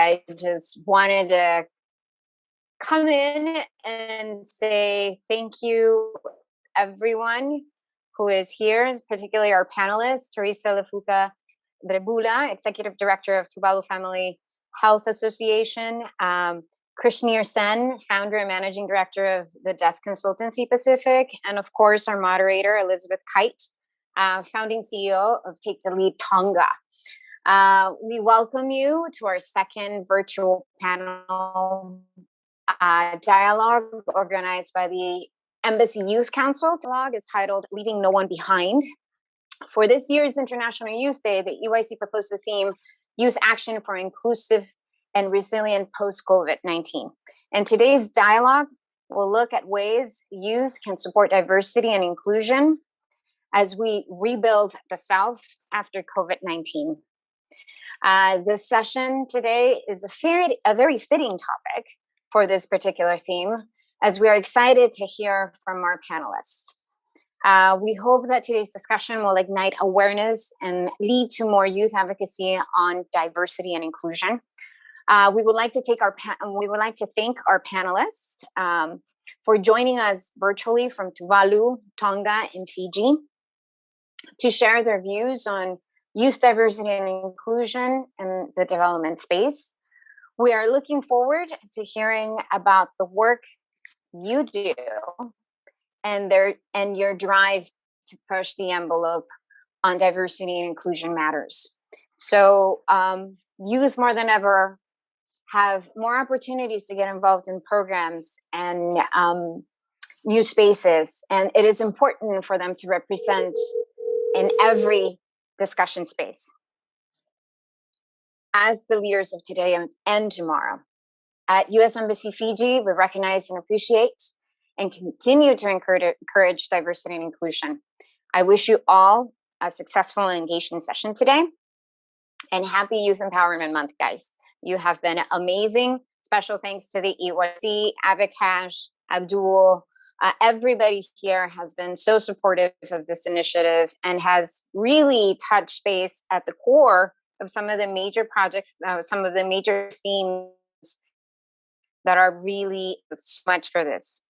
I just wanted to come in and say thank you, everyone who is here, particularly our panelists, Teresa Lifuka-Drecala, Executive Director of Tuvalu Family Health Association, Krishneer Sam, Founder and Managing Director of the Death Consultancy Pacific, and of course our moderator, Elizabeth Kite, Founding CEO of Take the Lead Tonga. We welcome you to our second virtual panel dialogue organized by the Embassy Youth Council. The dialogue is titled Leaving No One Behind. For this year's International Youth Day, the EYC proposed the theme Youth Action for Inclusive and Resilient Post-COVID-19. And today's dialogue will look at ways youth can support diversity and inclusion as we rebuild the South after COVID-19. This session today is a very fitting topic for this particular theme, as we are excited to hear from our panelists. We hope that today's discussion will ignite awareness and lead to more youth advocacy on diversity and inclusion. We would like to thank our panelists for joining us virtually from Tuvalu, Tonga, and Fiji to share their views on youth diversity and inclusion in the development space. We are looking forward to hearing about the work you do and your drive to push the envelope on diversity and inclusion matters. So youth more than ever have more opportunities to get involved in programs and new spaces, and it is important for them to represent in every discussion space. As the leaders of today and tomorrow, at U.S. Embassy Fiji, we recognize and appreciate and continue to encourage diversity and inclusion. I wish you all a successful and engaging session today, and happy Youth Empowerment Month, guys. You have been amazing. Special thanks to the EYC, Avikash, Abdul. Everybody here has been so supportive of this initiative and has really touched base at the core of some of the major projects, some of the major themes that are really so much for this.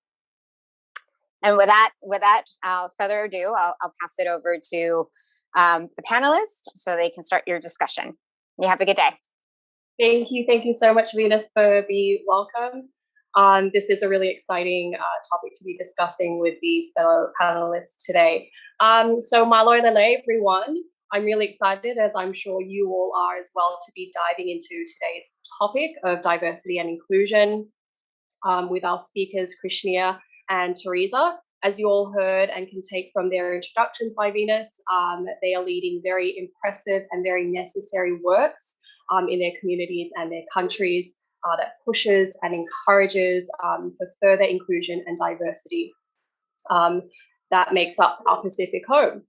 And without further ado, I'll pass it over to the panelists so they can start your discussion. You have a good day. Thank you so much, Venus, for the welcome. This is a really exciting topic to be discussing with these fellow panelists today. So malo lele, everyone. I'm really excited, as I'm sure you all are as well, to be diving into today's topic of diversity and inclusion with our speakers, Krishneer and Teresa. As you all heard and can take from their introductions by Venus, they are leading very impressive and very necessary works in their communities and their countries that pushes and encourages for further inclusion and diversity that makes up our Pacific home.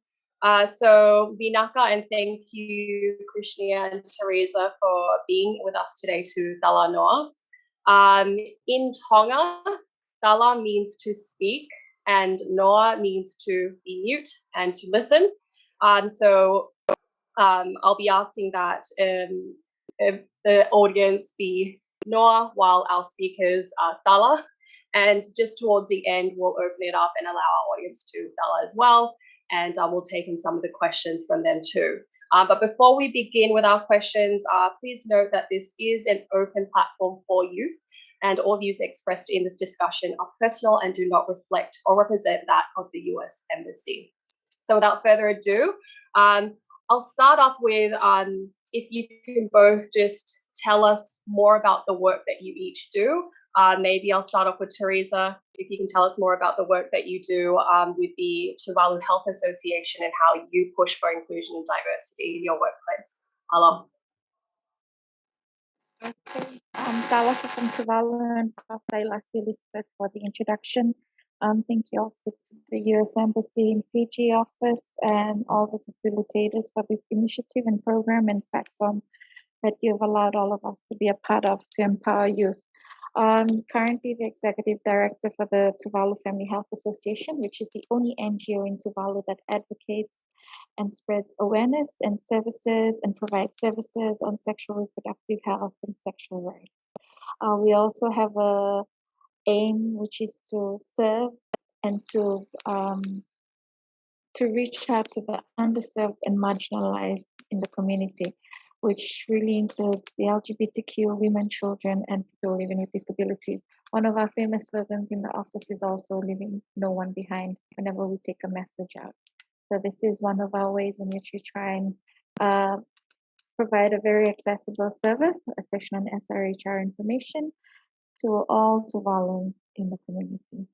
So Vinaka, and thank you, Krishna and Teresa, for being with us today to Talanoa. In Tonga, Tala means to speak, and Noa means to be mute and to listen. So I'll be asking that if the audience be Noa while our speakers are Tala. And just towards the end, we'll open it up and allow our audience to Tala as well. And we'll take in some of the questions from them too. But before we begin with our questions, please note that this is an open platform for youth, and all views expressed in this discussion are personal and do not reflect or represent that of the US Embassy. So without further ado, I'll start off with if you can both just tell us more about the work that you each do. Maybe I'll start off with Teresa, if you can tell us more about the work that you do with the Tuvalu Health Association and how you push for inclusion and diversity in your workplace. Hello. Okay. Talasa from Tuvalu, and Elizabeth for the introduction. Thank you also to the U.S. Embassy in Fiji office and all the facilitators for this initiative and program and platform that you've allowed all of us to be a part of to empower youth. Currently the executive director for the Tuvalu Family Health Association, which is the only NGO in Tuvalu that advocates and spreads awareness and services and provides services on sexual reproductive health and sexual rights. We also have a aim, which is to serve and to reach out to the underserved and marginalized in the community, which really includes the LGBTQ, women, children, and people living with disabilities. One of our famous slogans in the office is also leaving no one behind whenever we take a message out. So this is one of our ways in which we try and provide a very accessible service, especially on SRHR information, to all to volunteers in the community.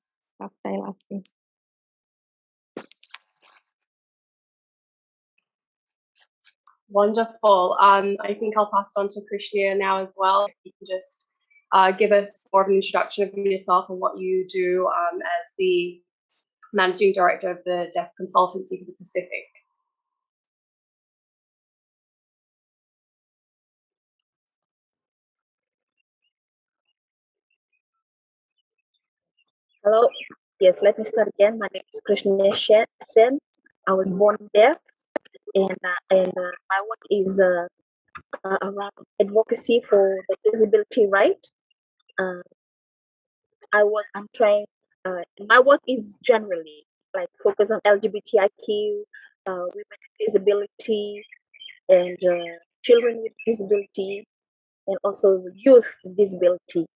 Wonderful. I think I'll pass it on to Krishneer now as well. If you can just give us more of an introduction of yourself and what you do as the Managing Director of the Deaf Consultancy for the Pacific. Hello. Yes, let me start again. My name is Krishna Sam. I was born deaf, and my work is around advocacy for the disability right. I'm trying. My work is generally like focus on LGBTIQ, women with disability, and children with disability, and also youth with disability.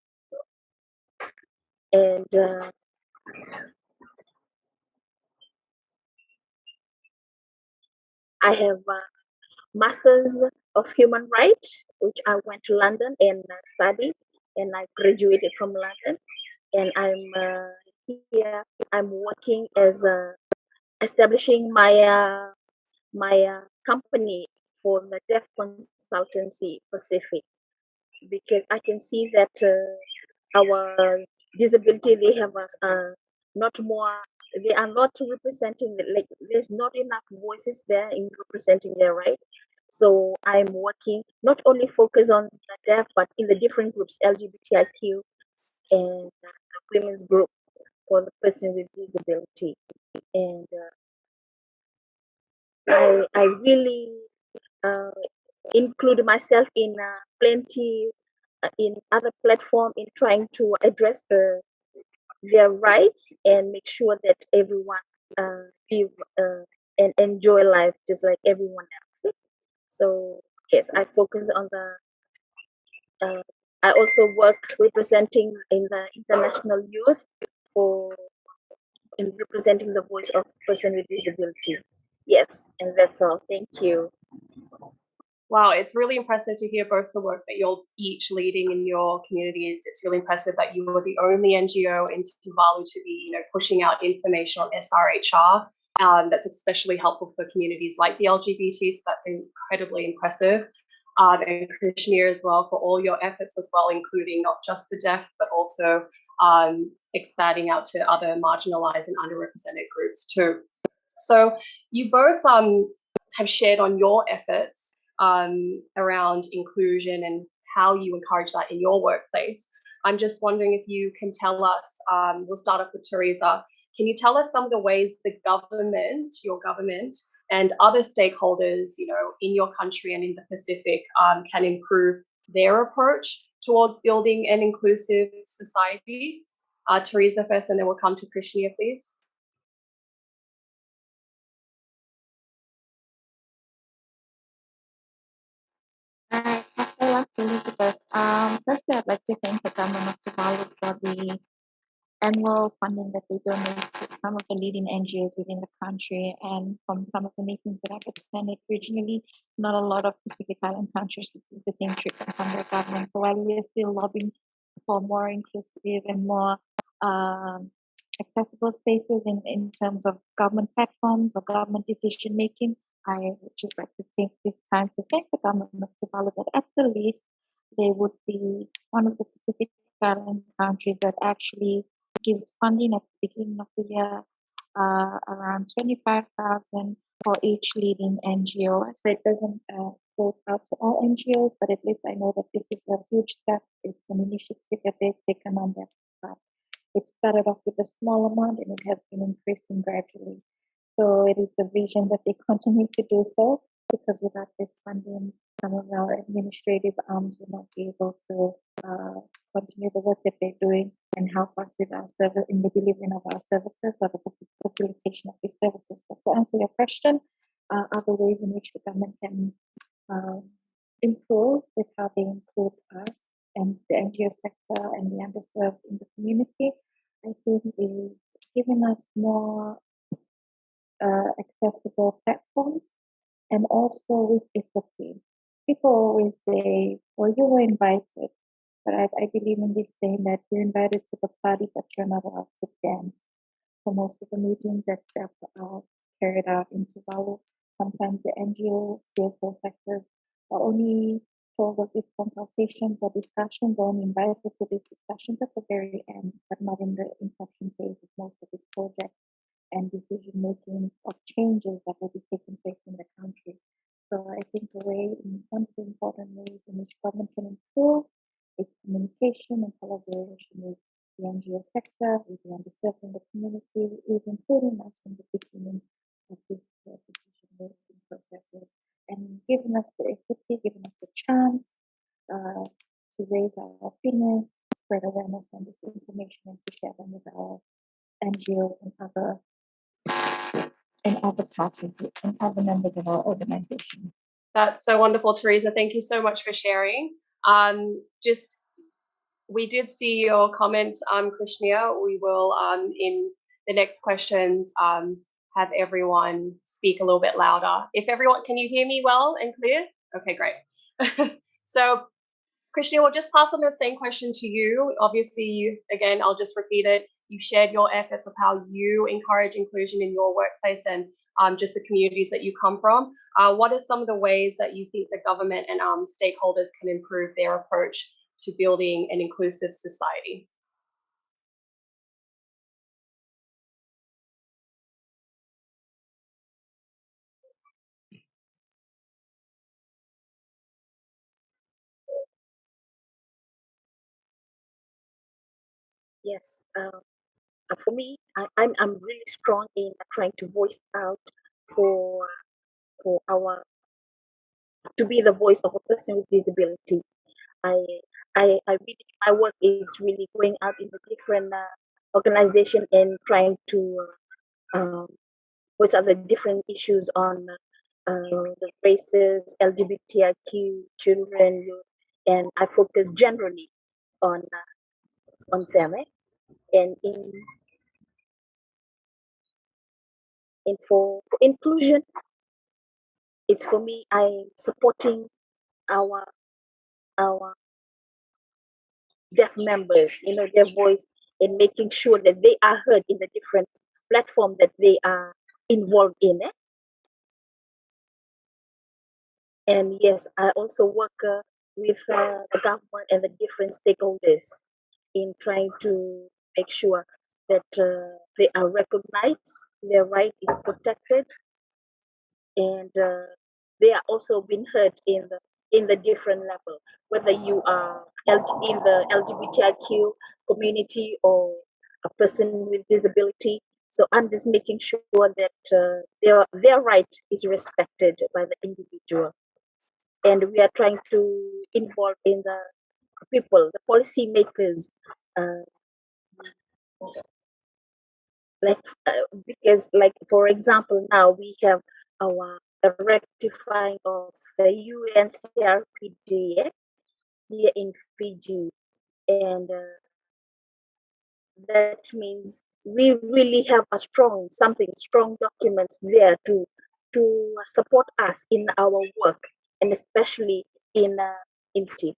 And I have Masters of Human Rights, which I went to London and studied, and I graduated from London. And I'm here. I'm working as establishing my company for the Deaf Consultancy Pacific, because I can see that our disability, they have not more, they are not representing, like there's not enough voices there in representing their right. So I'm working not only focus on the deaf, but in the different groups, LGBTIQ and the women's group for the person with disability. And I really include myself in plenty in other platform in trying to address their rights and make sure that everyone live and enjoy life just like everyone else. So yes, I focus on the I also work representing in the international youth for in representing the voice of person with disability. Yes, and that's all. Thank you. Wow, it's really impressive to hear both the work that you're each leading in your communities. It's really impressive that you were the only NGO in Tuvalu to be, pushing out information on SRHR. That's especially helpful for communities like the LGBT. So that's incredibly impressive. And Krishneer as well for all your efforts as well, including not just the deaf, but also expanding out to other marginalized and underrepresented groups too. So you both have shared on your efforts around inclusion and how you encourage that in your workplace. I'm just wondering if you can tell us, we'll start off with Teresa, can you tell us some of the ways the government, your government, and other stakeholders, in your country and in the Pacific can improve their approach towards building an inclusive society? Teresa first, and then we'll come to Krishneer, please. Elizabeth. Firstly, I'd like to thank the government of Tuvalu for the annual funding that they donate to some of the leading NGOs within the country, and from some of the meetings that I've attended regionally, not a lot of Pacific Island countries receive the same treatment from their government. So while we are still lobbying for more inclusive and more accessible spaces in terms of government platforms or government decision making, I would just like to take this time to thank the government of Tuvalu that at the least they would be one of the Pacific Island countries that actually gives funding at the beginning of the year, around 25,000 for each leading NGO. So it doesn't go out to all NGOs, but at least I know that this is a huge step. It's an initiative that they've taken on their part. It started off with a small amount and it has been increasing gradually. So it is the vision that they continue to do so, because without this funding, some of our administrative arms will not be able to continue the work that they're doing and help us with our service in the delivering of our services or the facilitation of these services. But to answer your question, other ways in which the government can improve with how they include us and the NGO sector and the underserved in the community, I think is giving us more accessible platforms and also with equity. People always say, well, you were invited, but I believe in this saying that you're invited to the party, but you're not allowed to dance. For most of the meetings that are carried out in Tuvalu, sometimes the NGO, CSO sectors are only told of these consultations or discussions, or only invited to these discussions at the very end, but not in the inception phase of most of these projects and decision making of changes that will be taking place in the country. So I think one of the important ways in which government can improve its communication and collaboration with the NGO sector, with the underserved in the community, is including us from the beginning of this decision making processes and giving us the equity, giving us the chance to raise our opinions, spread awareness on this information, and to share them with our NGOs and other parts of it and other members of our organization. That's so wonderful, Teresa. Thank you so much for sharing. We did see your comment, Krishneer. We will, in the next questions, have everyone speak a little bit louder. Can you hear me well and clear? Okay, great. So, Krishneer, we'll just pass on the same question to you. Obviously, again, I'll just repeat it. You shared your efforts of how you encourage inclusion in your workplace and just the communities that you come from. What are some of the ways that you think the government and stakeholders can improve their approach to building an inclusive society? Yes. For me, I'm really strong in trying to voice out for our to be the voice of a person with disability. I I really, my work is really going out in the different organization and trying to voice out the different issues on the races, LGBTIQ, children, youth, and I focus generally on them. And for inclusion, it's for me. I'm supporting our our deaf members, their voice, and making sure that they are heard in the different platform that they are involved in. And yes, I also work with the government and the different stakeholders in trying to make sure that they are recognized, their right is protected, and they are also being heard in the different level, whether you are in the LGBTIQ community or a person with disability. So I'm just making sure that their right is respected by the individual, and we are trying to involve in the people, the policy makers, uh, like because, like, for example, now we have our rectifying of the UNCRPD here in Fiji, and that means we really have a strong documents there to support us in our work, and especially in Fiji.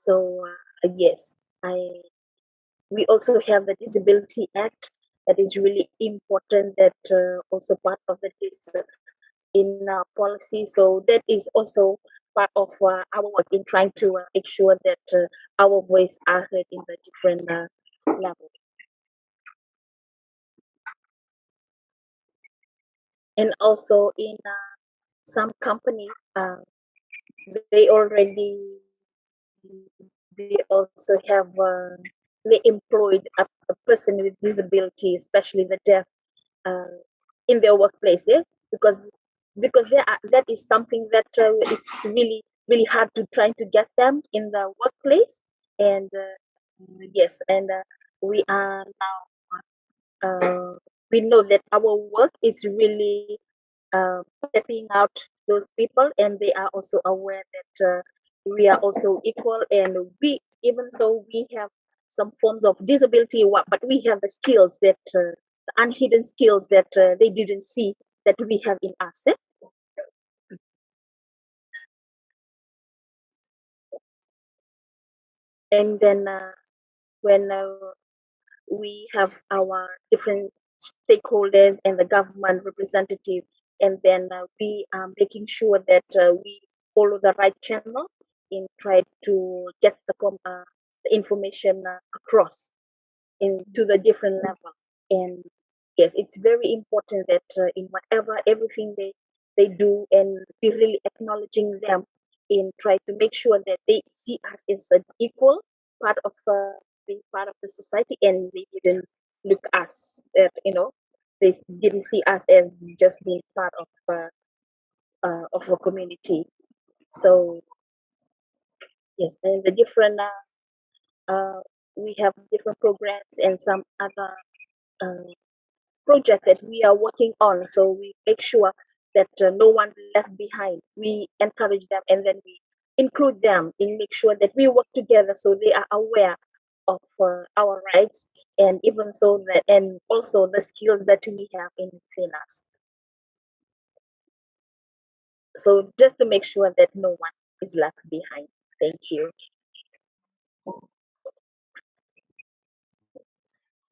So yes, we also have the Disability Act that is really important, that also part of the in policy. So that is also part of our work in trying to make sure that our voice are heard in the different levels. And also in some company, they already they also have they employed a person with disability, especially the deaf, uh, in their workplace, because that is something that it's really hard to try to get them in the workplace. And yes, and we are now we know that our work is really stepping out those people, and they are also aware that we are also equal, and we, even though we have some forms of disability, but we have the skills that the unhidden skills that they didn't see that we have in us. And then when we have our different stakeholders and the government representative, and then we are making sure that we follow the right channel in try to get the information across into the different level. And yes, it's very important that in whatever everything they do, and we really acknowledging them in try to make sure that they see us as an equal part of being part of the society, and they didn't look us at, they didn't see us as just being part of a community. So yes, and the different uh, we have different programs and some other uh, project that we are working on. So we make sure that no one left behind. We encourage them, and then we include them and make sure that we work together so they are aware of our rights, and even so that, and also the skills that we have in us. So just to make sure that no one is left behind. Thank you.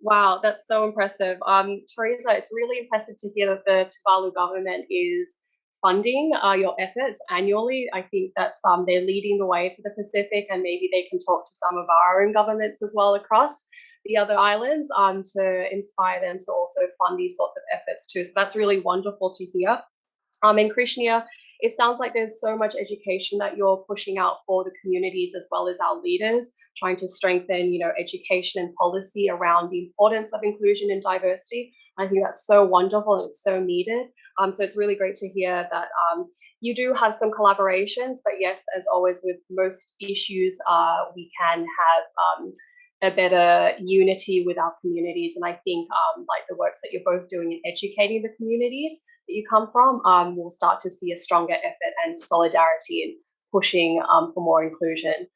Wow, that's so impressive. Teresa, it's really impressive to hear that the Tuvalu government is funding your efforts annually. I think that's they're leading the way for the Pacific, and maybe they can talk to some of our own governments as well across the other islands to inspire them to also fund these sorts of efforts too. So that's really wonderful to hear. In Krishneer, it sounds like there's so much education that you're pushing out for the communities as well as our leaders, trying to strengthen, education and policy around the importance of inclusion and diversity. I think that's so wonderful and it's so needed. So it's really great to hear that you do have some collaborations, but yes, as always with most issues, we can have a better unity with our communities. And I think like the works that you're both doing in educating the communities that you come from, we'll start to see a stronger effort and solidarity in pushing for more inclusion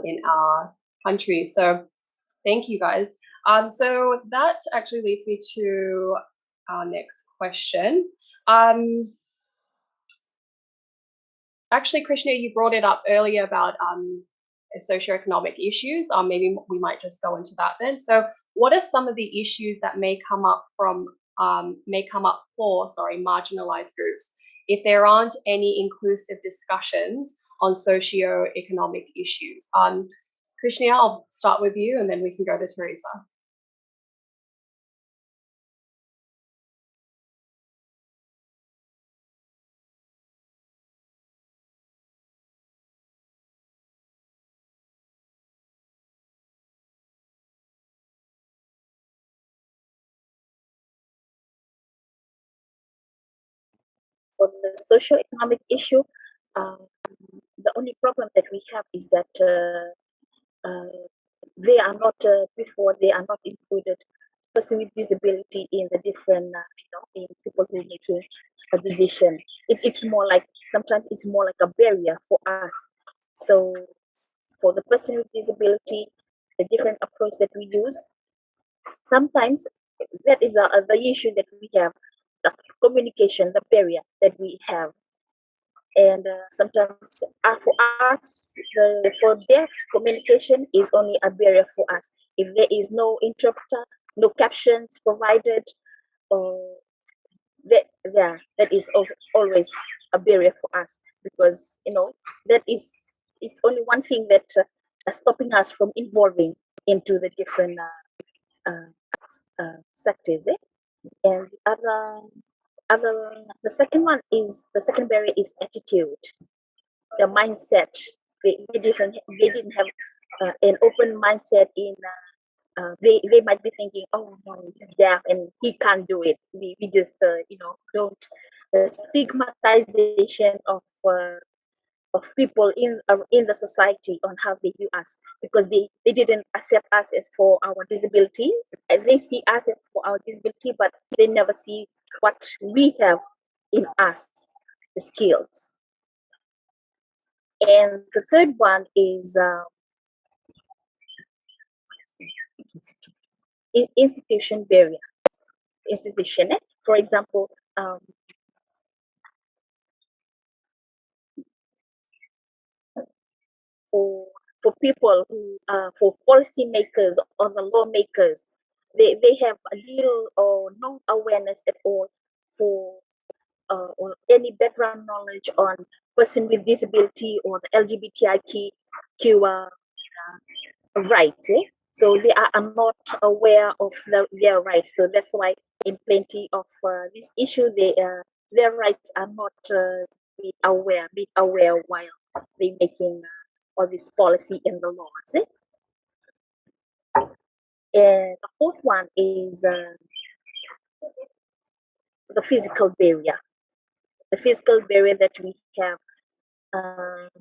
in our country. So thank you guys. So that actually leads me to our next question. Actually, Krishna, you brought it up earlier about socioeconomic issues. Maybe we might just go into that then. So what are some of the issues that may come up for marginalized groups if there aren't any inclusive discussions on socioeconomic issues? Krishna, I'll start with you and then we can go to Teresa. For the socio-economic issue, the only problem that we have is that they are not they are not included person with disability in the different in people who make a decision. It's more like, sometimes it's more like a barrier for us. So for the person with disability, the different approach that we use, sometimes that is the issue that we have, the communication, the barrier that we have. And sometimes for us, for deaf, communication is only a barrier for us. If there is no interpreter, no captions provided, that is always a barrier for us, because that is, it's only one thing that stopping us from involving into the different sectors. And the second barrier is attitude, the mindset. They didn't have an open mindset in they might be thinking, oh no, he's deaf and he can't do it. We just don't stigmatization of people in the society on how they view us, because they didn't accept us as for our disability. And they see us as for our disability, but they never see what we have in us, the skills. And the third one is institution barrier. Institution, for example, for people who for policymakers or the lawmakers, they have a little or no awareness at all for or any background knowledge on person with disability or the LGBTIQ rights. So they are not aware of their rights. So that's why in plenty of this issue, their rights are not be aware while they making all this policy in the laws. And the fourth one is the physical barrier. The physical barrier that we have,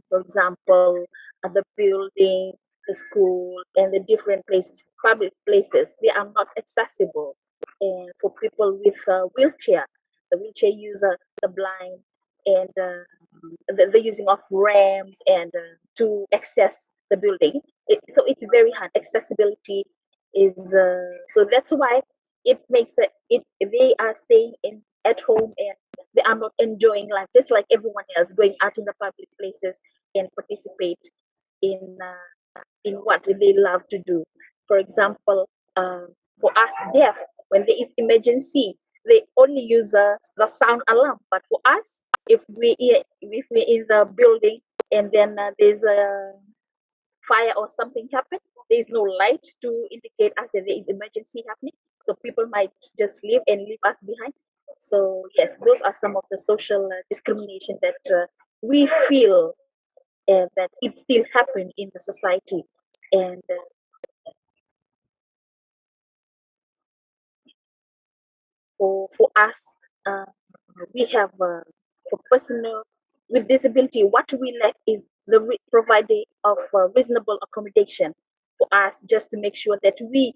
for example, the building, the school, and the different places, public places, they are not accessible. And for people with wheelchair, the wheelchair user, the blind, and the using of ramps and to access the building. So it's very hard. Accessibility is so that's why it makes it they are staying in at home and they are not enjoying life just like everyone else, going out in the public places and participate in what they love to do. For example, for us deaf, when there is emergency, they only use the sound alarm. But for us, if we're in the building and then there's a fire or something happen, there is no light to indicate us that there is emergency happening. So people might just leave and leave us behind. So yes, those are some of the social discrimination that we feel that it still happen in the society. And for us, we have for personal with disability, what we lack is the providing of reasonable accommodation for us, just to make sure that we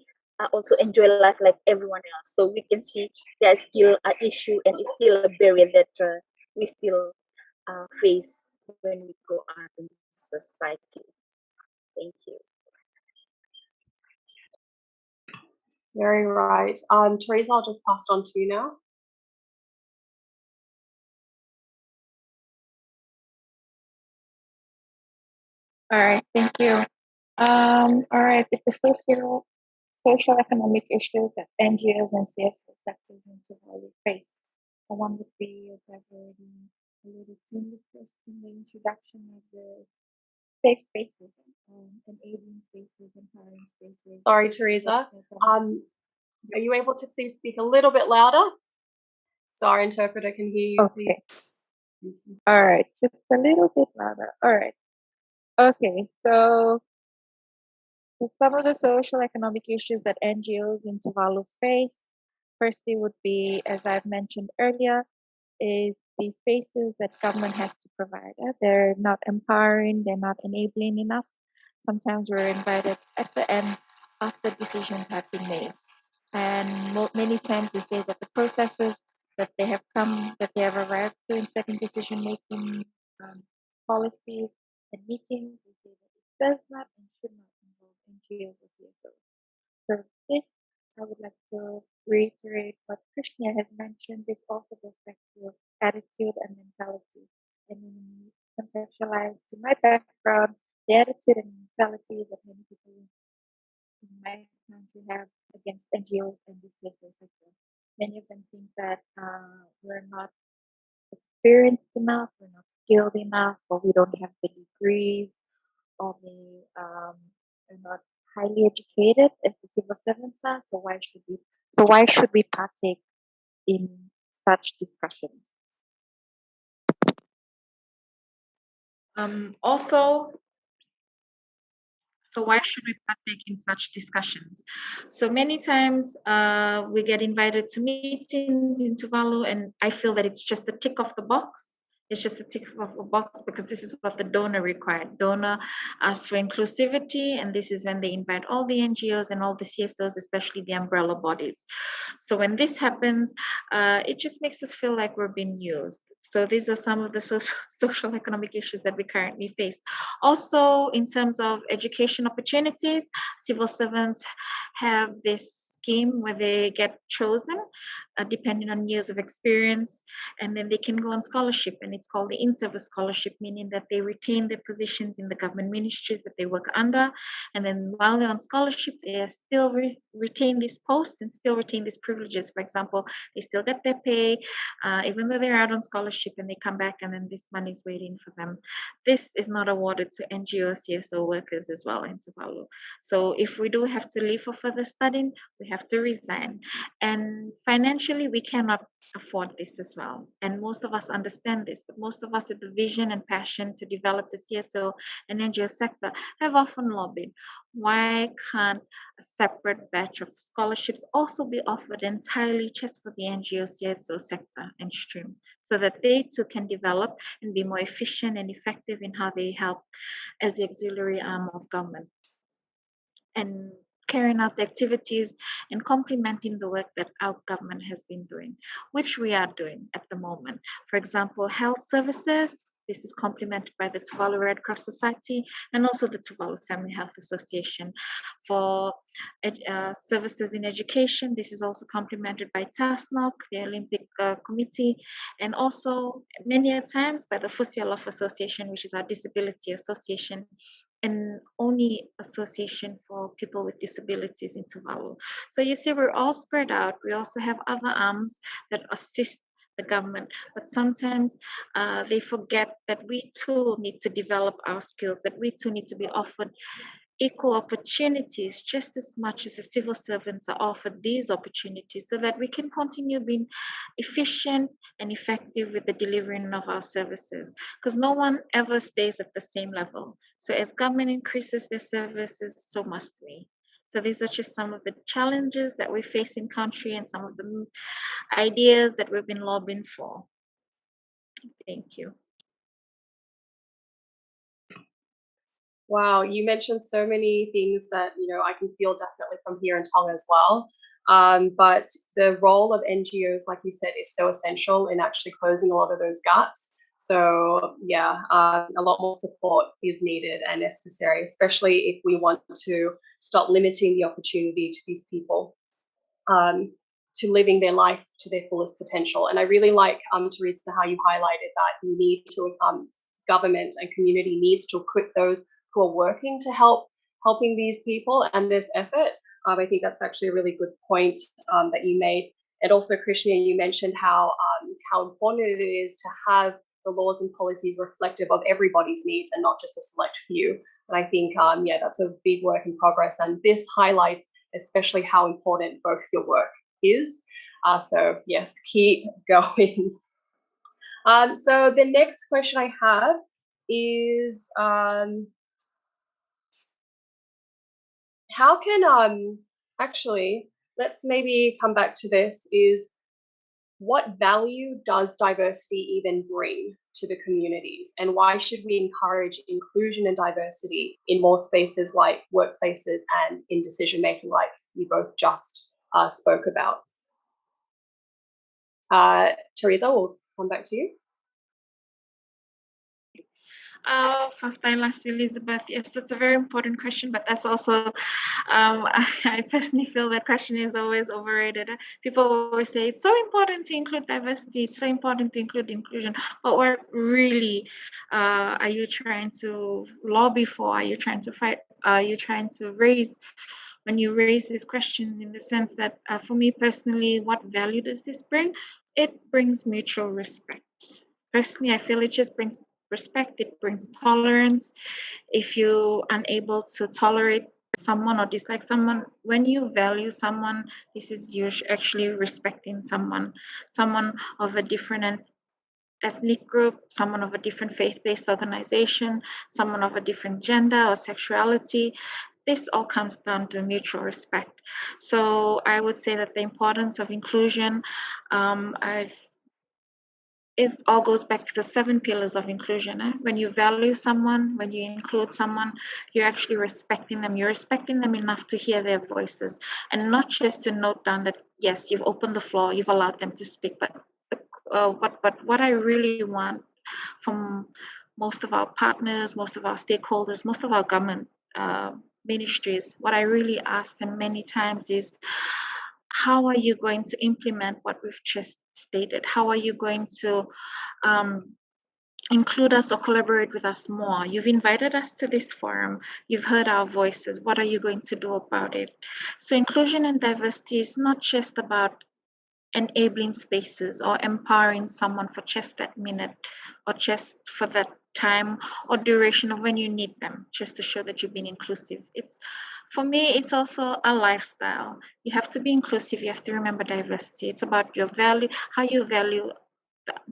also enjoy life like everyone else. So we can see there's still an issue and it's still a barrier that we still face when we go out in society. Thank you. Very right. Teresa, I'll just pass it on to you now. All right, thank you. All right, with the social economic issues that NGOs and CSO sectors in Somalia face, one would be, as I've already alluded to in the introduction of the safe spaces, enabling spaces, empowering spaces. Sorry, Teresa. Are you able to please speak a little bit louder so our interpreter can hear you? Okay. All right, just a little bit louder. All right. Okay, so some of the social economic issues that NGOs in Tuvalu face, firstly would be, as I've mentioned earlier, is the spaces that government has to provide. They're not empowering, they're not enabling enough. Sometimes we're invited at the end after decisions have been made. And many times they say that the processes that they have arrived to in certain decision making policies and meetings, they say that it does not and should not involve NGOs or CSOs. So this, I would like to reiterate what Krishna has mentioned. This also goes back to attitude and mentality. And conceptualize to my background, the attitude and mentality that many people in my country have against NGOs and the CSO sector. Many of them think that we're not experienced enough, we're not skilled enough, or we don't have the degrees, or we are not highly educated as the civil servants are. So why should we partake in such discussions? Also, So why should we partake in such discussions? So many times we get invited to meetings in Tuvalu, and I feel that it's just a tick of the box. It's just a tick of a box because this is what the donor required. Donor asked for inclusivity, and this is when they invite all the NGOs and all the CSOs, especially the umbrella bodies. So when this happens, it just makes us feel like we're being used. So these are some of the social economic issues that we currently face. Also, in terms of education opportunities, civil servants have this scheme where they get chosen depending on years of experience, and then they can go on scholarship, and it's called the in-service scholarship, meaning that they retain their positions in the government ministries that they work under, and then while they're on scholarship, they still retain these posts and still retain these privileges. For example, they still get their pay, even though they're out on scholarship, and they come back and then this money is waiting for them. This is not awarded to NGO CSO workers as well in Tuvalu. So if we do have to leave for further studying, we have to resign. And financially, we cannot afford this as well. And most of us understand this, but most of us with the vision and passion to develop the CSO and NGO sector have often lobbied. Why can't a separate batch of scholarships also be offered entirely just for the NGO CSO sector and stream, so that they too can develop and be more efficient and effective in how they help as the auxiliary arm of government, and carrying out the activities and complementing the work that our government has been doing, which we are doing at the moment. For example, health services. This is complemented by the Tuvalu Red Cross Society and also the Tuvalu Family Health Association. For services in education, this is also complemented by TASNOC, the Olympic Committee, and also many a times by the Fusialof Association, which is our disability association, and only association for people with disabilities in Tuvalu. So you see, we're all spread out. We also have other arms that assist the government, but sometimes they forget that we too need to develop our skills, that we too need to be offered equal opportunities just as much as the civil servants are offered these opportunities, so that we can continue being efficient and effective with the delivering of our services, because no one ever stays at the same level. So as government increases their services, so must we. So these are just some of the challenges that we face in country and some of the ideas that we've been lobbying for. Thank you. Wow, you mentioned so many things that, I can feel definitely from here in Tonga as well. But the role of NGOs, like you said, is so essential in actually closing a lot of those gaps. So yeah, a lot more support is needed and necessary, especially if we want to stop limiting the opportunity to these people to living their life to their fullest potential. And I really like, Teresa, how you highlighted that you need to, government and community needs to equip those who are working to helping these people and this effort. I think that's actually a really good point that you made. And also, Krishneer, you mentioned how important it is to have the laws and policies reflective of everybody's needs and not just a select few. And I think, that's a big work in progress. And this highlights especially how important both your work is. So yes, keep going. So the next question I have is, how can, actually, let's maybe come back to this, is what value does diversity even bring to the communities, and why should we encourage inclusion and diversity in more spaces like workplaces and in decision making, like you both just spoke about? Teresa, we'll come back to you. Elizabeth, yes, that's a very important question, but that's also, I personally feel that question is always overrated. People always say it's so important to include diversity, it's so important to include inclusion, but what really are you trying to lobby for? Are you trying to fight? Are you trying to raise? When you raise these questions, in the sense that for me personally, what value does this bring? It brings mutual respect. Personally, I feel it just brings respect, it brings tolerance. If you're unable to tolerate someone or dislike someone, when you value someone, this is you actually respecting someone of a different ethnic group, someone of a different faith-based organization, someone of a different gender or sexuality. This all comes down to mutual respect. So I would say that the importance of inclusion, it all goes back to the 7 pillars of inclusion. When you value someone, when you include someone, you're actually respecting them. You're respecting them enough to hear their voices, and not just to note down that, yes, you've opened the floor, you've allowed them to speak, but what I really want from most of our partners, most of our stakeholders, most of our government ministries, what I really ask them many times is, how are you going to implement what we've just stated? How are you going to include us or collaborate with us more? You've invited us to this forum. You've heard our voices. What are you going to do about it? So inclusion and diversity is not just about enabling spaces or empowering someone for just that minute or just for that time or duration of when you need them, just to show that you've been inclusive. For me, it's also a lifestyle. You have to be inclusive. You have to remember diversity. It's about your value, how you value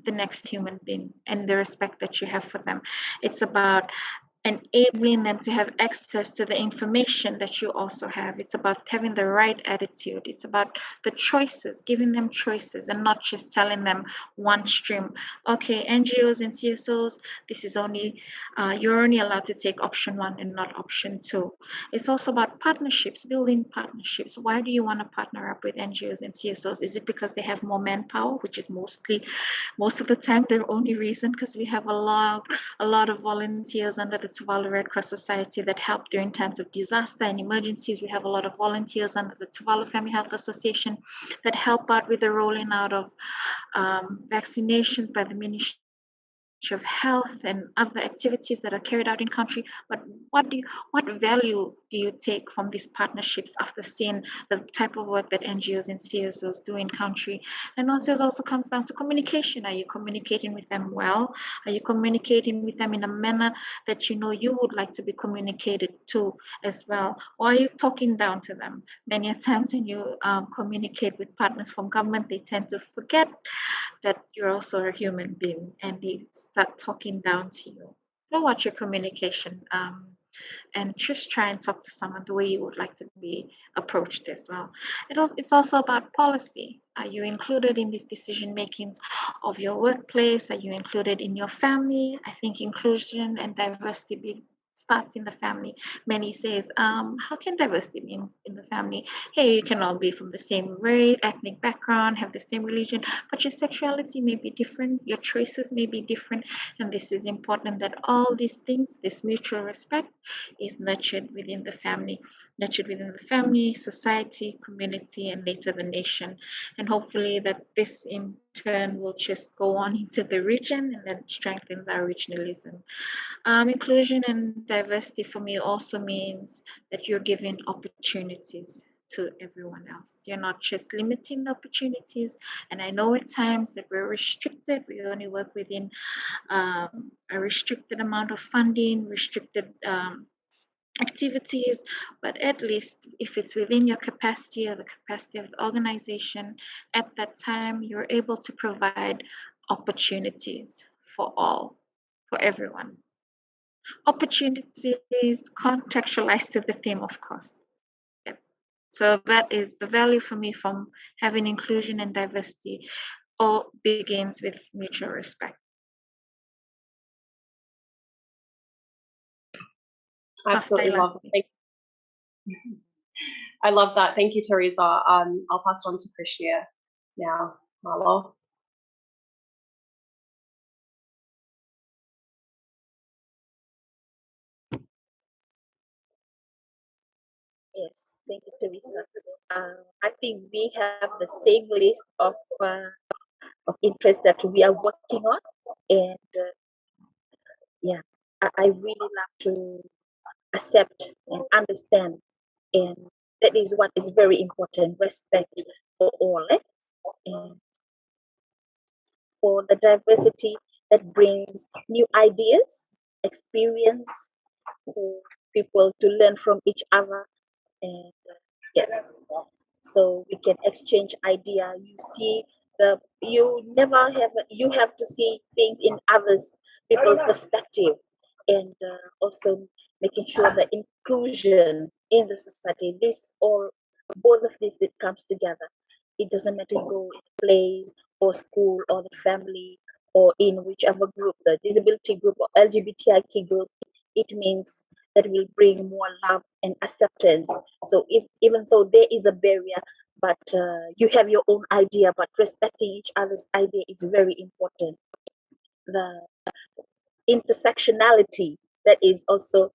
the next human being and the respect that you have for them. It's about enabling them to have access to the information that you also have. It's about having the right attitude. It's about the choices, giving them choices and not just telling them one stream. Okay, NGOs and CSOs, this is only, you're only allowed to take option 1 and not option 2. It's also about partnerships, building partnerships. Why do you want to partner up with NGOs and CSOs? Is it because they have more manpower, which is most of the time the only reason? Because we have a lot of volunteers under the Tuvalu Red Cross Society that help during times of disaster and emergencies. We have a lot of volunteers under the Tuvalu Family Health Association that help out with the rolling out of vaccinations by the Ministry of Health and other activities that are carried out in country. But what value do you take from these partnerships after seeing the type of work that NGOs and CSOs do in country? And also it also comes down to communication. Are you communicating with them well? Are you communicating with them in a manner that you know you would like to be communicated to as well? Or are you talking down to them? Many a times when you communicate with partners from government, they tend to forget that you're also a human being and they start talking down to you. So watch your communication and just try and talk to someone the way you would like to be approached as well. It's also about policy. Are you included in these decision makings of your workplace? Are you included in your family? I think inclusion and diversity starts in the family. Many says, how can diversity be in the family? Hey, you can all be from the same race, ethnic background, have the same religion, but your sexuality may be different, your choices may be different, and this is important that all these things, this mutual respect, is nurtured within the family, society, community, and later the nation. And hopefully that this in turn will just go on into the region and then strengthens our regionalism. Inclusion and diversity for me also means that you're giving opportunities to everyone else. You're not just limiting the opportunities. And I know at times that we're restricted. We only work within a restricted amount of funding, restricted activities, but at least if it's within your capacity or the capacity of the organization, at that time you're able to provide opportunities for all, for everyone. Opportunities contextualized to the theme, of course. Yeah. So that is the value for me from having inclusion and diversity. All begins with mutual respect. Absolutely love it. I love that. Thank you, Teresa. I'll pass on to Krishneer now. Marlo. Yes, thank you, Teresa. I think we have the same list of interests that we are working on, and yeah, I really love to accept and understand, and that is what is very important: respect for all, and for the diversity that brings new ideas, experience for people to learn from each other, and yes, so we can exchange idea. You see you have to see things in others people's perspective, and also making sure that inclusion in the society, this all both of these that comes together. It doesn't matter you go in a place or school or the family or in whichever group, the disability group or LGBTIQ group, it means that will bring more love and acceptance. So if even though there is a barrier, but you have your own idea, but respecting each other's idea is very important. The intersectionality, that is also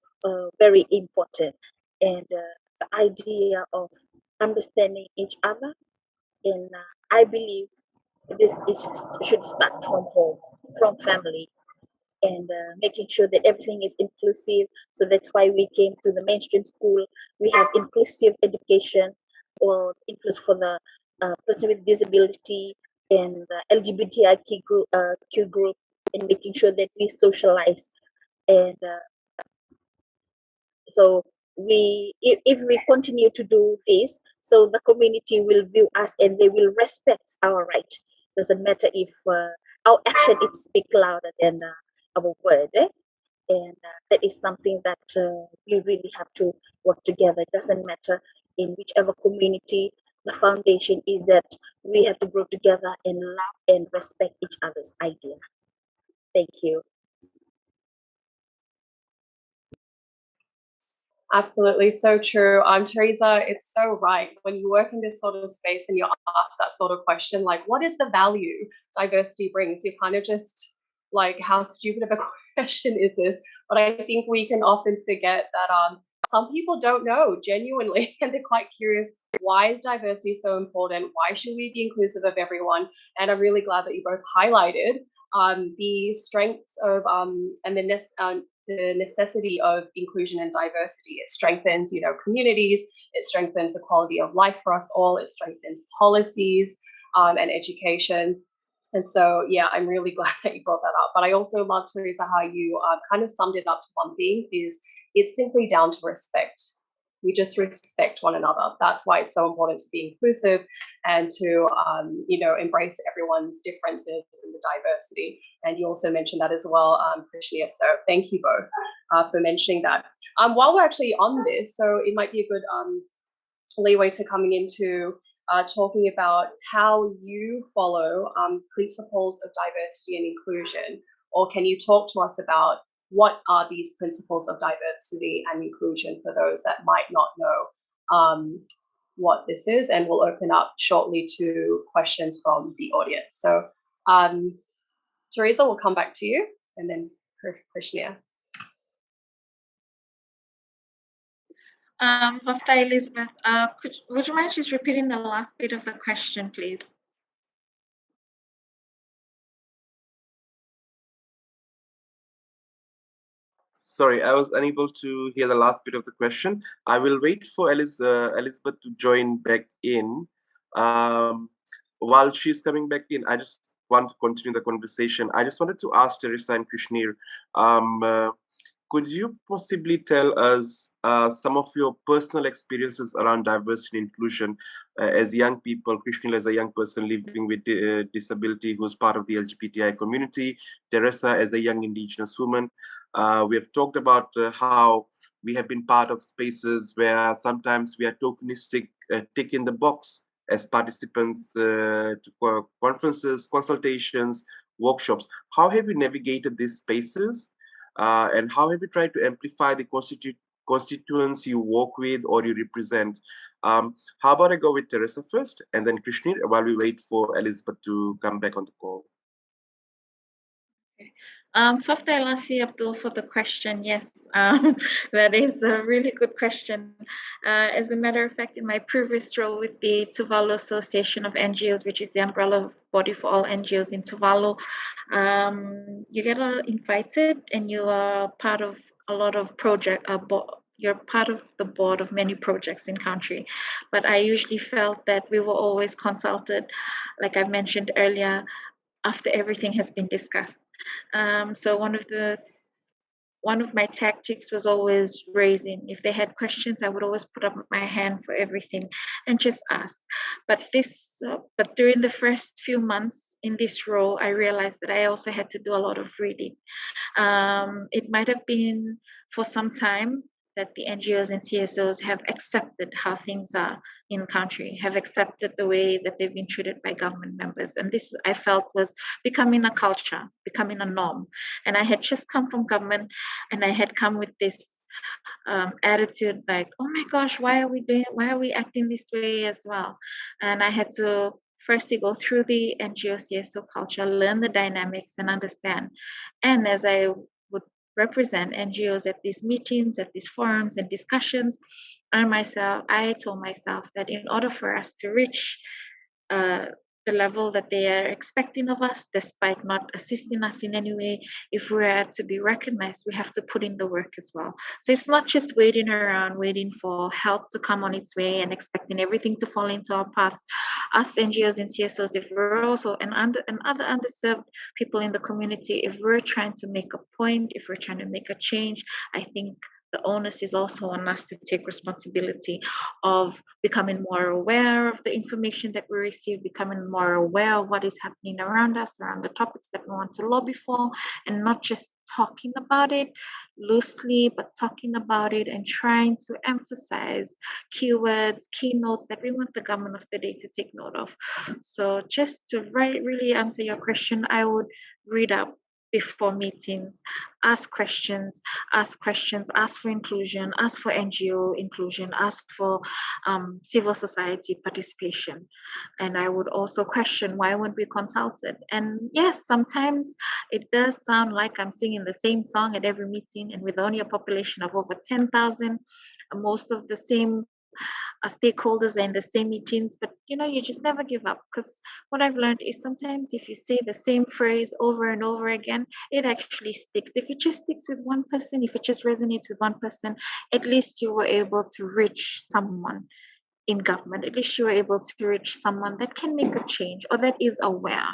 very important, and the idea of understanding each other. And I believe should start from home, from family, and making sure that everything is inclusive. So that's why we came to the mainstream school. We have inclusive education, or inclusive for the person with disability and the LGBTIQ group, Q group, and making sure that we socialize. And so if we continue to do this, so the community will view us and they will respect our right. Doesn't matter if our action it speak louder than our word. And that is something that we really have to work together. It doesn't matter in whichever community. The foundation is that we have to grow together and love and respect each other's idea. Thank you. Absolutely, so true. Teresa, it's so right. When you work in this sort of space and you're asked that sort of question, like, what is the value diversity brings? You're kind of just like, how stupid of a question is this? But I think we can often forget that some people don't know genuinely, and they're quite curious. Why is diversity so important? Why should we be inclusive of everyone? And I'm really glad that you both highlighted the strengths of and the necessity of inclusion and diversity. It strengthens, communities. It strengthens the quality of life for us all. It strengthens policies and education. And so, yeah, I'm really glad that you brought that up. But I also love, Teresa, how you kind of summed it up to one thing: is it's simply down to respect. We just respect one another. That's why it's so important to be inclusive and to, embrace everyone's differences and the diversity. And you also mentioned that as well, Krishneer. So thank you both for mentioning that. While we're actually on this, so it might be a good leeway to coming into talking about how you follow principles of diversity and inclusion, or can you talk to us about what are these principles of diversity and inclusion for those that might not know what this is? And we'll open up shortly to questions from the audience. So Teresa, we'll come back to you, and then Krishneer. Vafta Elizabeth, would you mind just repeating the last bit of the question, please? Sorry, I was unable to hear the last bit of the question. I will wait for Elizabeth to join back in. While she's coming back in, I just want to continue the conversation. I just wanted to ask Teresa and Krishneer, could you possibly tell us some of your personal experiences around diversity and inclusion as young people? Krishneer as a young person living with disability who's part of the LGBTI community, Teresa as a young Indigenous woman. We have talked about how we have been part of spaces where sometimes we are tokenistic, tick in the box as participants to conferences, consultations, workshops. How have you navigated these spaces? And how have you tried to amplify the constituents you work with or you represent? How about I go with Teresa first, and then Krishneer, while we wait for Elizabeth to come back on the call. Okay. Fafta Elasi Abdul for the question. Yes, that is a really good question. As a matter of fact, in my previous role with the Tuvalu Association of NGOs, which is the umbrella body for all NGOs in Tuvalu, you get invited and you are part of a lot of you're part of the board of many projects in country. But I usually felt that we were always consulted, like I've mentioned earlier, after everything has been discussed. So one of the one of my tactics was always raising. If they had questions, I would always put up my hand for everything and just ask. But during the first few months in this role, I realized that I also had to do a lot of reading. It might have been for some time that the NGOs and CSOs have accepted how things are in the country, have accepted the way that they've been treated by government members. And this, I felt, was becoming a culture, becoming a norm. And I had just come from government, and I had come with this attitude like, oh my gosh, why are we acting this way as well? And I had to firstly go through the NGO CSO culture, learn the dynamics and understand. And as I would represent NGOs at these meetings, at these forums and discussions, I told myself that in order for us to reach the level that they are expecting of us, despite not assisting us in any way, if we are to be recognized, we have to put in the work as well. So it's not just waiting around, waiting for help to come on its way and expecting everything to fall into our paths. Us NGOs and CSOs, if we're also and other underserved people in the community, if we're trying to make a point, if we're trying to make a change, I think the onus is also on us to take responsibility of becoming more aware of the information that we receive, becoming more aware of what is happening around us, around the topics that we want to lobby for, and not just talking about it loosely, but talking about it and trying to emphasize keywords, keynotes that we want the government of the day to take note of. So just to really answer your question, I would read up before meetings, ask questions, ask for inclusion, ask for NGO inclusion, ask for civil society participation. And I would also question, why weren't we consulted? And yes, sometimes it does sound like I'm singing the same song at every meeting, and with only a population of over 10,000, most of the same stakeholders are in the same meetings, but you just never give up, because what I've learned is sometimes if you say the same phrase over and over again, it actually sticks. If it just sticks with one person, if it just resonates with one person, at least you were able to reach someone in government. At least you were able to reach someone that can make a change or that is aware.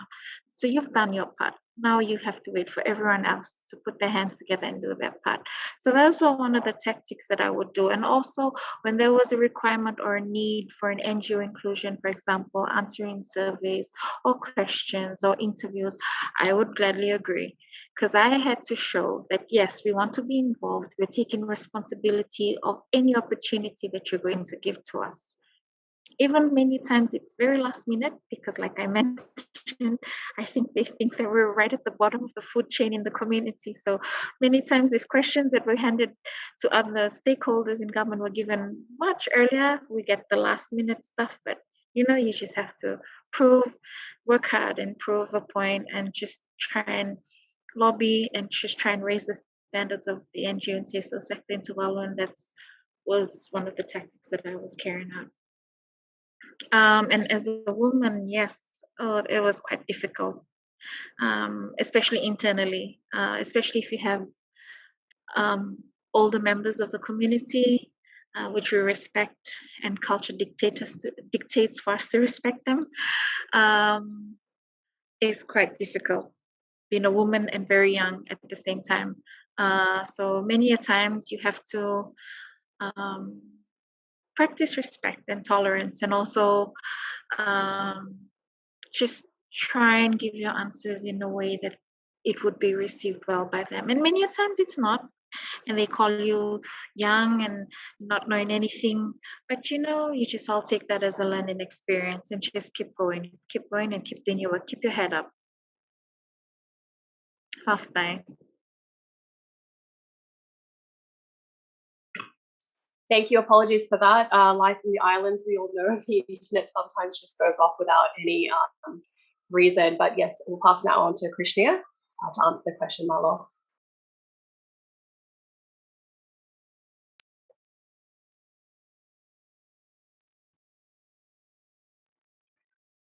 So you've done your part. Now you have to wait for everyone else to put their hands together and do their part. So that's one of the tactics that I would do. And also when there was a requirement or a need for an NGO inclusion, for example, answering surveys or questions or interviews, I would gladly agree. Because I had to show that, yes, we want to be involved. We're taking responsibility of any opportunity that you're going to give to us. Even many times it's very last minute, because like I mentioned, I think they think that we're right at the bottom of the food chain in the community. So many times these questions that were handed to other stakeholders in government were given much earlier. We get the last minute stuff, but you just have to work hard and prove a point and just try and lobby and just try and raise the standards of the NGO and CSO sector in Tuvalu, and was one of the tactics that I was carrying out. And as a woman, yes, it was quite difficult, especially internally, especially if you have older members of the community, which we respect, and culture dictates for us to respect them. It's quite difficult being a woman and very young at the same time. So many a times you have to practice respect and tolerance, and also just try and give your answers in a way that it would be received well by them. And many a times it's not, and they call you young and not knowing anything, but you just all take that as a learning experience and just keep going and keep doing your work, keep your head up. Half time. Thank you. Apologies for that. Life in the islands, we all know the internet sometimes just goes off without any reason. But yes, we'll pass now on to Krishneer to answer the question, Malo.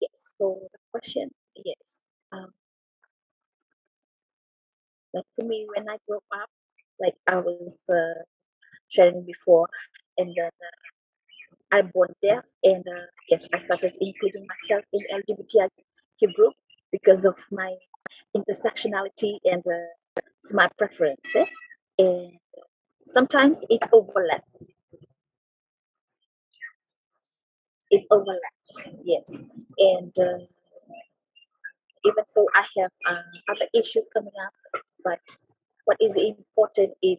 Yes, so the question, yes. Like for me, when I grew up, like I was sharing before, and then I born deaf, and yes, I started including myself in LGBTIQ group because of my intersectionality and it's my preference. and sometimes it's overlapped. It's overlapped, yes. And even so, I have other issues coming up, but what is important is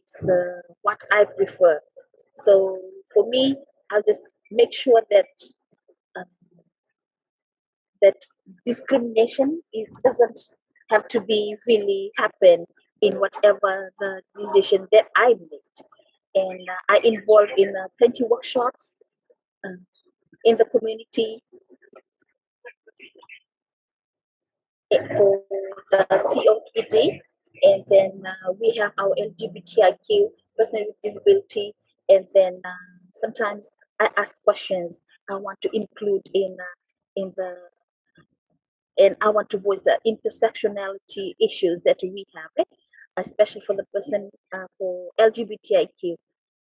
what I prefer. So for me, I'll just make sure that um, that discrimination doesn't have to be really happen in whatever the decision that I made. And I involved in plenty workshops in the community for the COPD, and then we have our LGBTIQ person with disability, and then sometimes I ask questions I want to include in the and I want to voice the intersectionality issues that we have, especially for the person for LGBTIQ,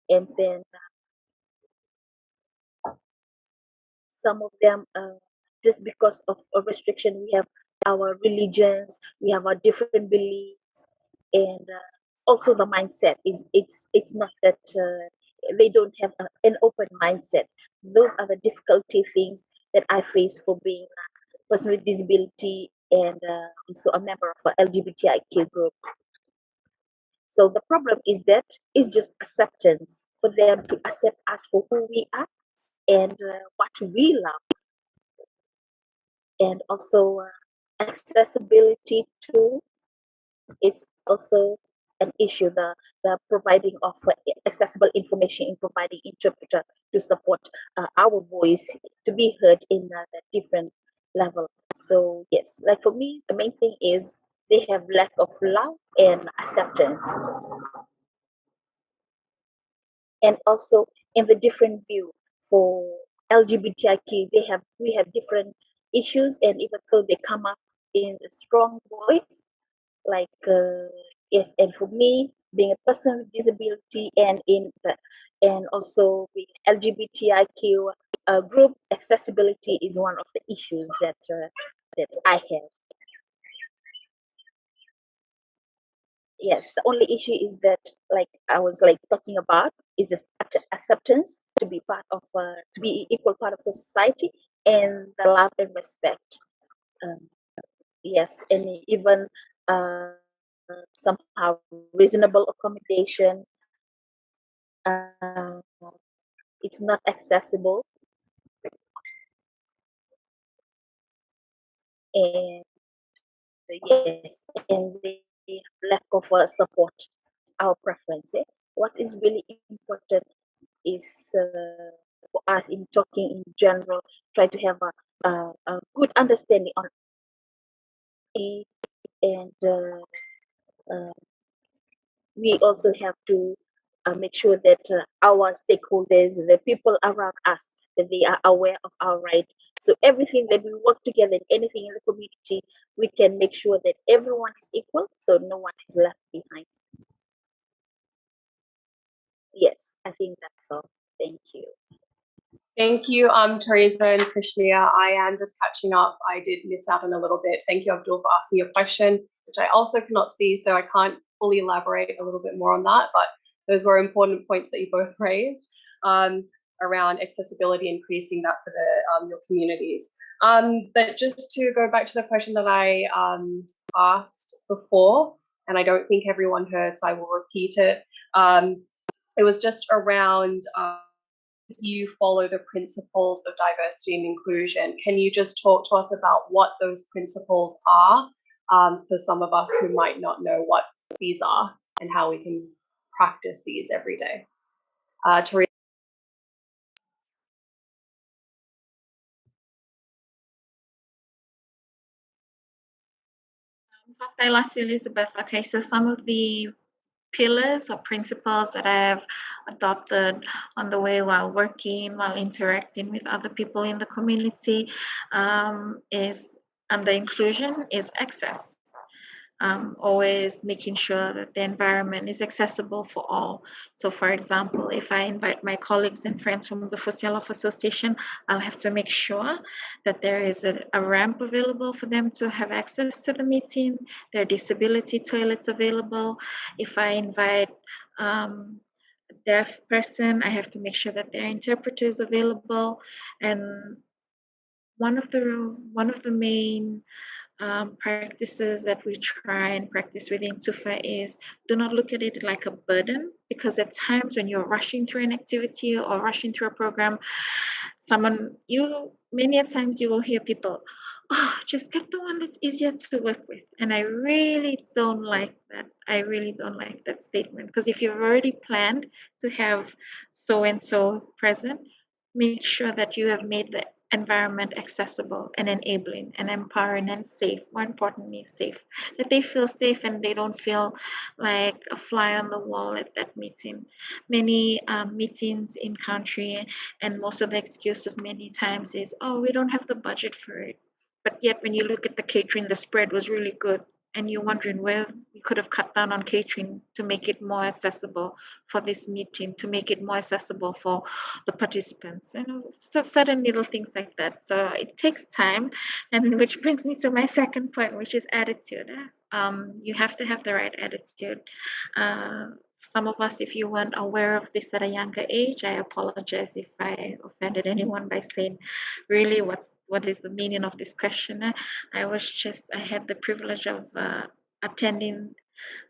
and then some of them just because of a restriction, we have our religions, we have our different beliefs, and also the mindset is it's not that they don't have an open mindset. Those are the difficulty things that I face for being a person with disability and also a member of a LGBTIQ group. So the problem is that it's just acceptance, for them to accept us for who we are and what we love, and also accessibility to is also an issue. The providing of accessible information, in providing interpreter to support our voice to be heard in a different level. So yes, like for me, the main thing is they have lack of love and acceptance, and also in the different view for LGBTIQ, we have different issues, and even though they come up in a strong voice, like yes, and for me, being a person with disability and also being LGBTIQ group, accessibility is one of the issues that I have. Yes, the only issue is that, like I was like talking about, is this acceptance to be part of to be equal part of the society, and the love and respect. Um, yes, and even somehow reasonable accommodation. Uh, it's not accessible, and yes, and they have lack of support. Our preference. What is really important is for us in talking in general, try to have a good understanding on it, and we also have to make sure that our stakeholders, the people around us, that they are aware of our right. So everything that we work together, anything in the community, we can make sure that everyone is equal, so no one is left behind. Yes, I think that's all. Thank you. Thank you, Teresa and Krishneer. I am just catching up. I did miss out on a little bit. Thank you, Abdul, for asking your question, which I also cannot see, so I can't fully elaborate a little bit more on that, but those were important points that you both raised around accessibility, increasing that for the your communities. But just to go back to the question that I asked before, and I don't think everyone heard, so I will repeat it. It was just around you follow the principles of diversity and inclusion. Can you just talk to us about what those principles are for some of us who might not know what these are and how we can practice these every day? Teresa. Elizabeth. Okay, so some of the pillars or principles that I have adopted on the way while working, while interacting with other people in the community is under inclusion is access. always making sure that the environment is accessible for all. So for example, if I invite my colleagues and friends from the Fosialov Association, I'll have to make sure that there is a ramp available for them to have access to the meeting, there are disability toilets available. If I invite a deaf person, I have to make sure that there are interpreters available. And one of the main practices that we try and practice within TUFA is do not look at it like a burden, because at times when you're rushing through an activity or rushing through a program, many a times you will hear people, oh, just get the one that's easier to work with. And I really don't like that. I really don't like that statement, because if you've already planned to have so-and-so present, make sure that you have made the environment accessible and enabling and empowering and safe. More importantly, safe. That they feel safe and they don't feel like a fly on the wall at that meeting. Many meetings in country, and most of the excuses many times is, oh, we don't have the budget for it. But yet when you look at the catering, the spread was really good. And you're wondering where we could have cut down on catering to make it more accessible for this meeting, to make it more accessible for the participants, so certain little things like that. So it takes time, and which brings me to my second point, which is attitude. You have to have the right attitude. Some of us, if you weren't aware of this at a younger age, I apologize if I offended anyone by saying, really, what is the meaning of this question? I had the privilege of attending,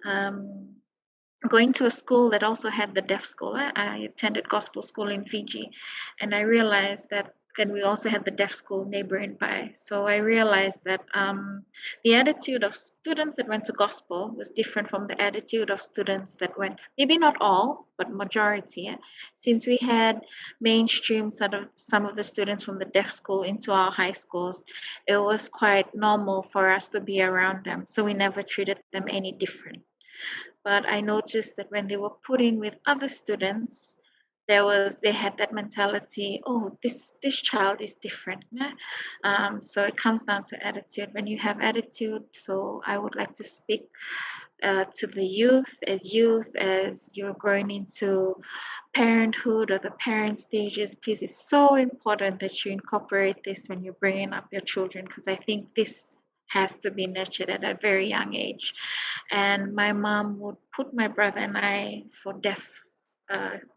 going to a school that also had the deaf school. I attended gospel school in Fiji, and I realized that then we also had the deaf school neighboring by. So I realized that the attitude of students that went to gospel was different from the attitude of students that went, maybe not all, but majority. Since we had mainstream some of the students from the deaf school into our high schools, it was quite normal for us to be around them. So we never treated them any different. But I noticed that when they were put in with other students, they had that mentality, oh, this child is different. So it comes down to attitude. When you have attitude, so I would like to speak to the youth as you're growing into parenthood or the parent stages. Please, it's so important that you incorporate this when you're bringing up your children, because I think this has to be nurtured at a very young age. And my mom would put my brother and I for deaf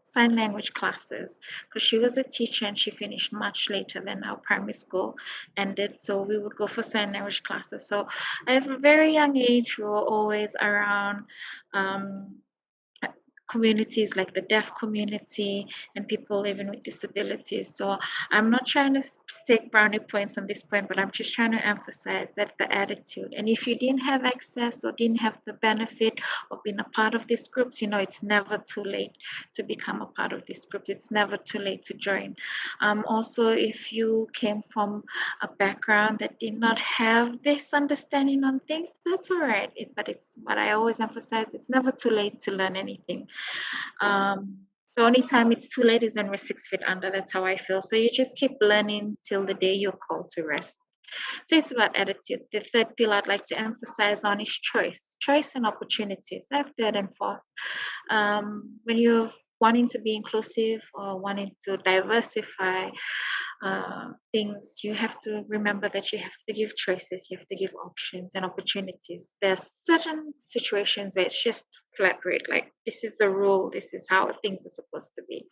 sign language classes, because she was a teacher and she finished much later than our primary school ended. So we would go for sign language classes. So at a very young age, we were always around communities like the deaf community and people living with disabilities. So I'm not trying to stake brownie points on this point, but I'm just trying to emphasize that the attitude. And if you didn't have access or didn't have the benefit of being a part of these groups, it's never too late to become a part of these groups. It's never too late to join. Also, if you came from a background that did not have this understanding on things, that's all right. But it's what I always emphasize, it's never too late to learn anything. The only time it's too late is when we're 6 feet under. That's how I feel. So you just keep learning till the day you're called to rest. So it's about attitude. The third pillar I'd like to emphasize on is choice and opportunities. That third and fourth. When you're wanting to be inclusive or wanting to diversify things, you have to remember that you have to give choices, you have to give options and opportunities. There are certain situations where it's just flat rate, like this is the rule, this is how things are supposed to be.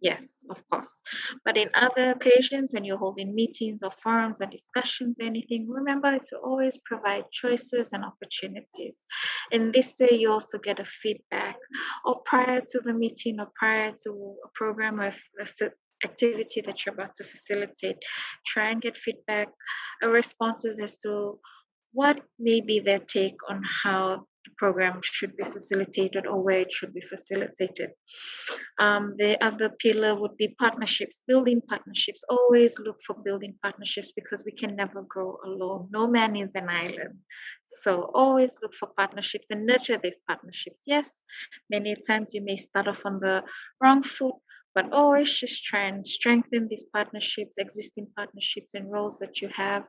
Yes, of course. But in other occasions, when you're holding meetings or forums or discussions or anything, remember to always provide choices and opportunities. In this way, you also get a feedback, or prior to the meeting or prior to a program or activity that you're about to facilitate, try and get feedback or responses as to what may be their take on how the program should be facilitated or where it should be facilitated. The other pillar would be partnerships, building partnerships. Always look for building partnerships, because we can never grow alone. No man is an island. So always look for partnerships and nurture these partnerships. Yes, many times you may start off on the wrong foot, but always just try and strengthen these partnerships, existing partnerships and roles that you have.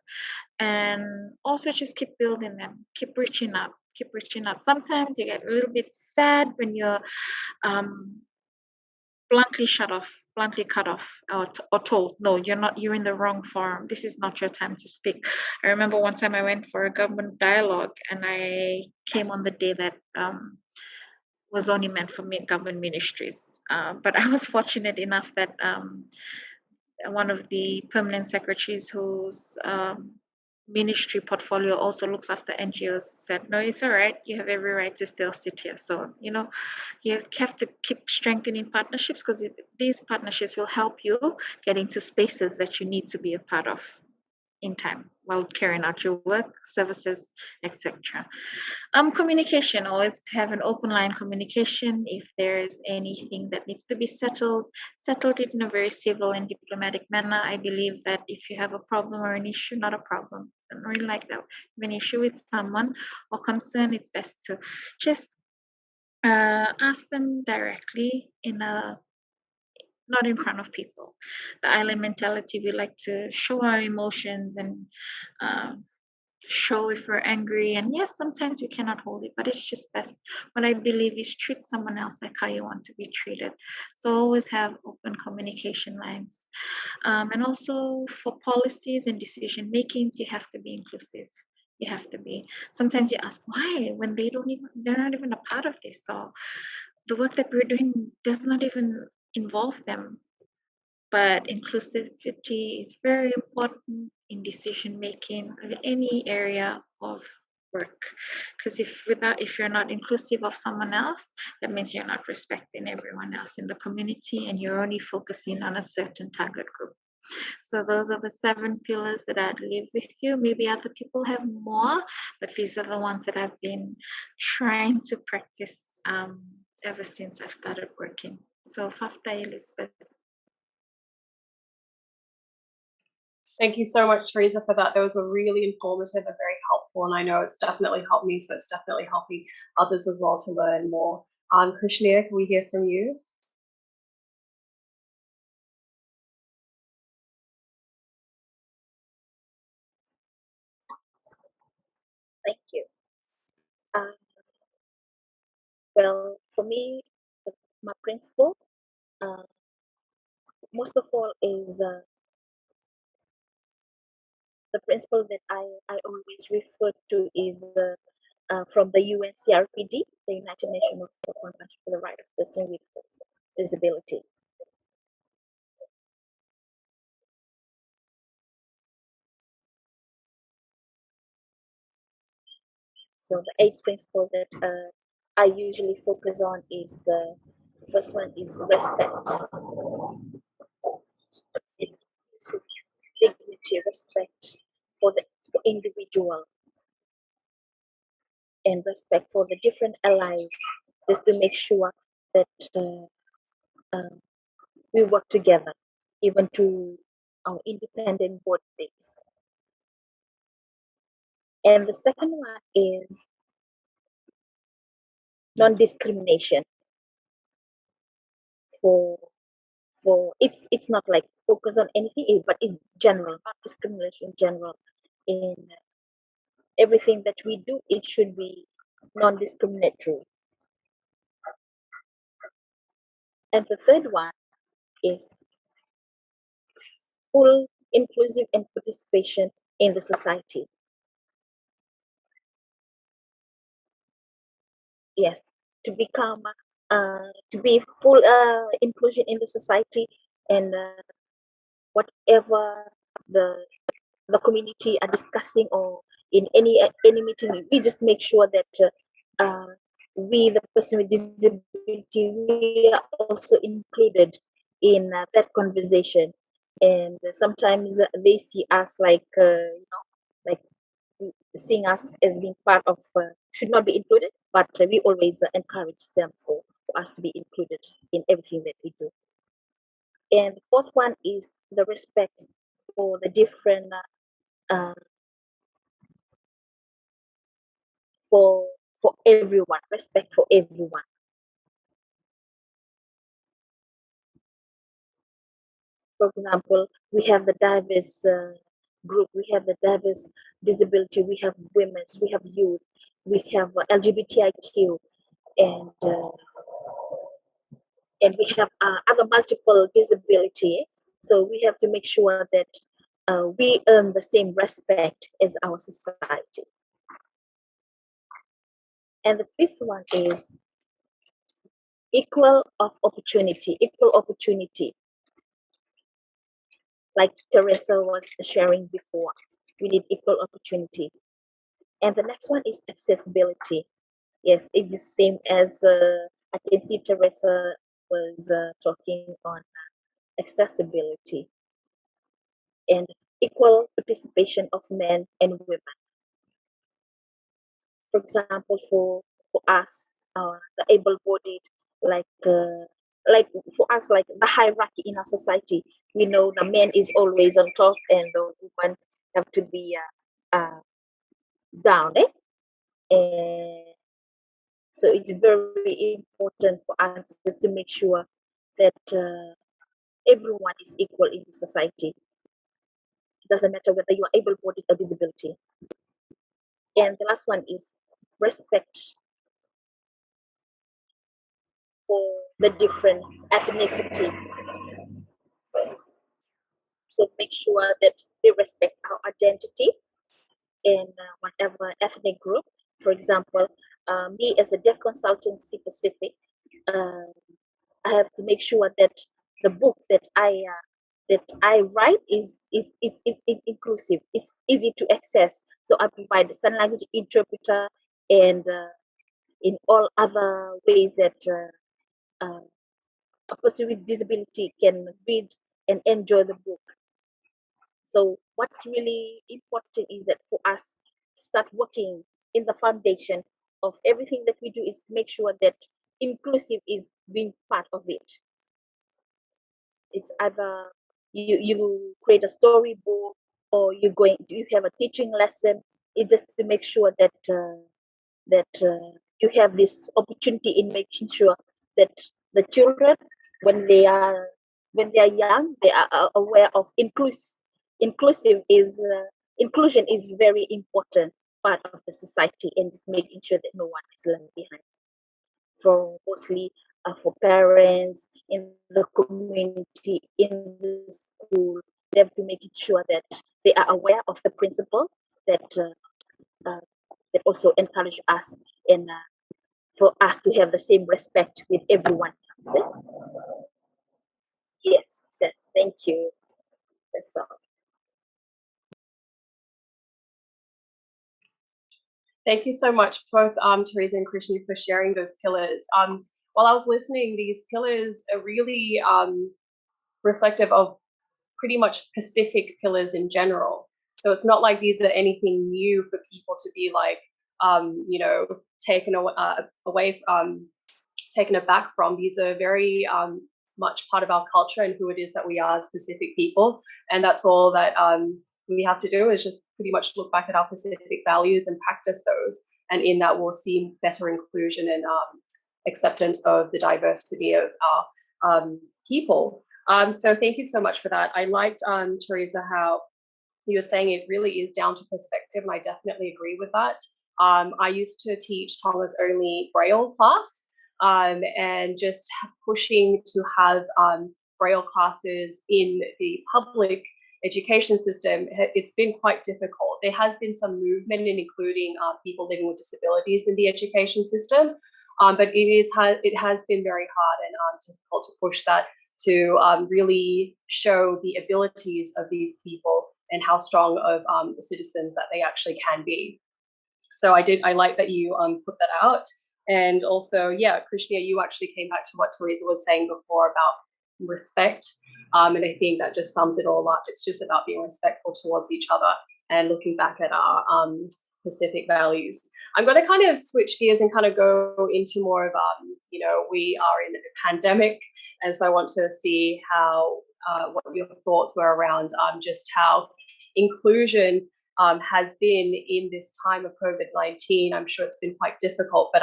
And also just keep building them, keep reaching out. keep reaching out. Sometimes you get a little bit sad when you're bluntly cut off, or told, no, you're in the wrong forum. This is not your time to speak. I remember one time I went for a government dialogue, and I came on the day that was only meant for government ministries. But I was fortunate enough that one of the permanent secretaries whose ministry portfolio also looks after NGOs said, no, it's all right. You have every right to still sit here. So, you have to keep strengthening partnerships, because these partnerships will help you get into spaces that you need to be a part of in time while carrying out your work, services, etc. Communication, always have an open line communication. If there's anything that needs to be settled it in a very civil and diplomatic manner. I believe that if you have a problem or an issue, not a problem, I don't really like that. If you have an issue with someone or concern, it's best to just ask them directly not in front of people. The island mentality, we like to show our emotions and show if we're angry, and yes, sometimes we cannot hold it, but it's just best. What I believe is treat someone else like how you want to be treated. So always have open communication lines, and also for policies and decision makings, you have to be inclusive. You have to be. Sometimes you ask why, when they're not even a part of this, or the work that we're doing does not even involve them. But inclusivity is very important in decision making of any area of work, because if you're not inclusive of someone else, that means you're not respecting everyone else in the community, and you're only focusing on a certain target group. So those are the 7 pillars that I'd leave with you. Maybe other people have more, but these are the ones that I've been trying to practice ever since I've started working. So Fafta Elizabeth. Thank you so much, Teresa, for that. Those were really informative and very helpful, and I know it's definitely helped me, so it's definitely helping others as well to learn more. Krishneer, can we hear from you? Thank you. Well, for me, my principle, most of all, is the principle that I always refer to is from the UNCRPD, the United Nations Convention for the Right of Persons with Disability. So the 8th principle that I usually focus on is the first one is respect. Dignity, respect for the individual, and respect for the different allies, just to make sure that we work together, even to our independent board days. And the second one is non-discrimination. For it's not like focus on anything, but it's general, not discrimination, general. In everything that we do, it should be non-discriminatory. And the third one is full inclusive and participation in the society. Yes, to become to be full inclusion in the society, and whatever the community are discussing, or in any meeting, we just make sure that we, the person with disability, we are also included in that conversation. And sometimes they see us like like seeing us as being part of should not be included, but we always encourage them for us to be included in everything that we do. And the fourth one is the respect for the different for everyone, respect for everyone. For example, we have the diverse group, we have the diverse disability, we have women, we have youth, we have LGBTIQ, and we have other multiple disability. So we have to make sure that we earn the same respect as our society. And the fifth one is equal opportunity. Like Teresa was sharing before, we need equal opportunity. And the next one is accessibility. Yes, it's the same as I can see Teresa was talking on accessibility and equal participation of men and women. For example, for us, the able-bodied, like for us, like the hierarchy in our society, we know the man is always on top and the woman have to be down. And so it's very important for us just to make sure that everyone is equal in the society. It doesn't matter whether you are able-bodied or disability. And the last one is respect for the different ethnicity. So make sure that we respect our identity in whatever ethnic group. For example, me as a deaf consultancy Pacific, I have to make sure that the book that I write is inclusive. It's easy to access. So I provide the sign language interpreter and in all other ways that a person with disability can read and enjoy the book. So what's really important is that for us to start working in the foundation of everything that we do is to make sure that inclusive is being part of it. It's either you create a storybook or you have a teaching lesson. It's just to make sure that you have this opportunity in making sure that the children, when they are young, they are aware of inclusion is very important part of the society, and just making sure that no one is left behind. For mostly for parents in the community, in the school, they have to make it sure that they are aware of the principle that that also encourage us and for us to have the same respect with everyone. So, yes, so thank you. That's all. Thank you so much, both Teresa and Krishna, for sharing those pillars. While I was listening, these pillars are really reflective of pretty much Pacific pillars in general. So it's not like these are anything new for people to be like, taken away, taken aback from. These are very much part of our culture and who it is that we are as Pacific people. And that's all that we have to do is just pretty much look back at our Pacific values and practice those. And in that, we'll see better inclusion and acceptance of the diversity of our people. So thank you so much for that. I liked, Teresa, how you were saying it really is down to perspective, and I definitely agree with that. I used to teach Tonga's only Braille class, and just pushing to have Braille classes in the public education system, it's been quite difficult. There has been some movement in including people living with disabilities in the education system, but it has been very hard and difficult to push that to really show the abilities of these people and how strong of the citizens that they actually can be. So I like that you put that out. And also, yeah, Krishneer, you actually came back to what Teresa was saying before about respect. And I think that just sums it all up. It's just about being respectful towards each other and looking back at our Pacific values. I'm going to kind of switch gears and kind of go into more of, we are in a pandemic. And so I want to see how, what your thoughts were around just how inclusion has been in this time of COVID-19. I'm sure it's been quite difficult, but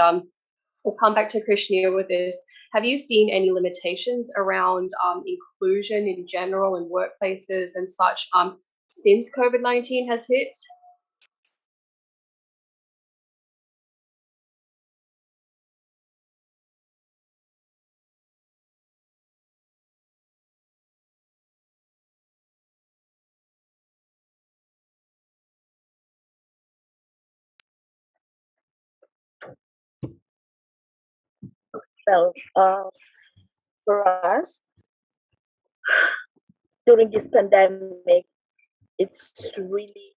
we'll come back to Krishneer with this. Have you seen any limitations around inclusion in general in workplaces and such since COVID-19 has hit? Well, for us, during this pandemic, it's really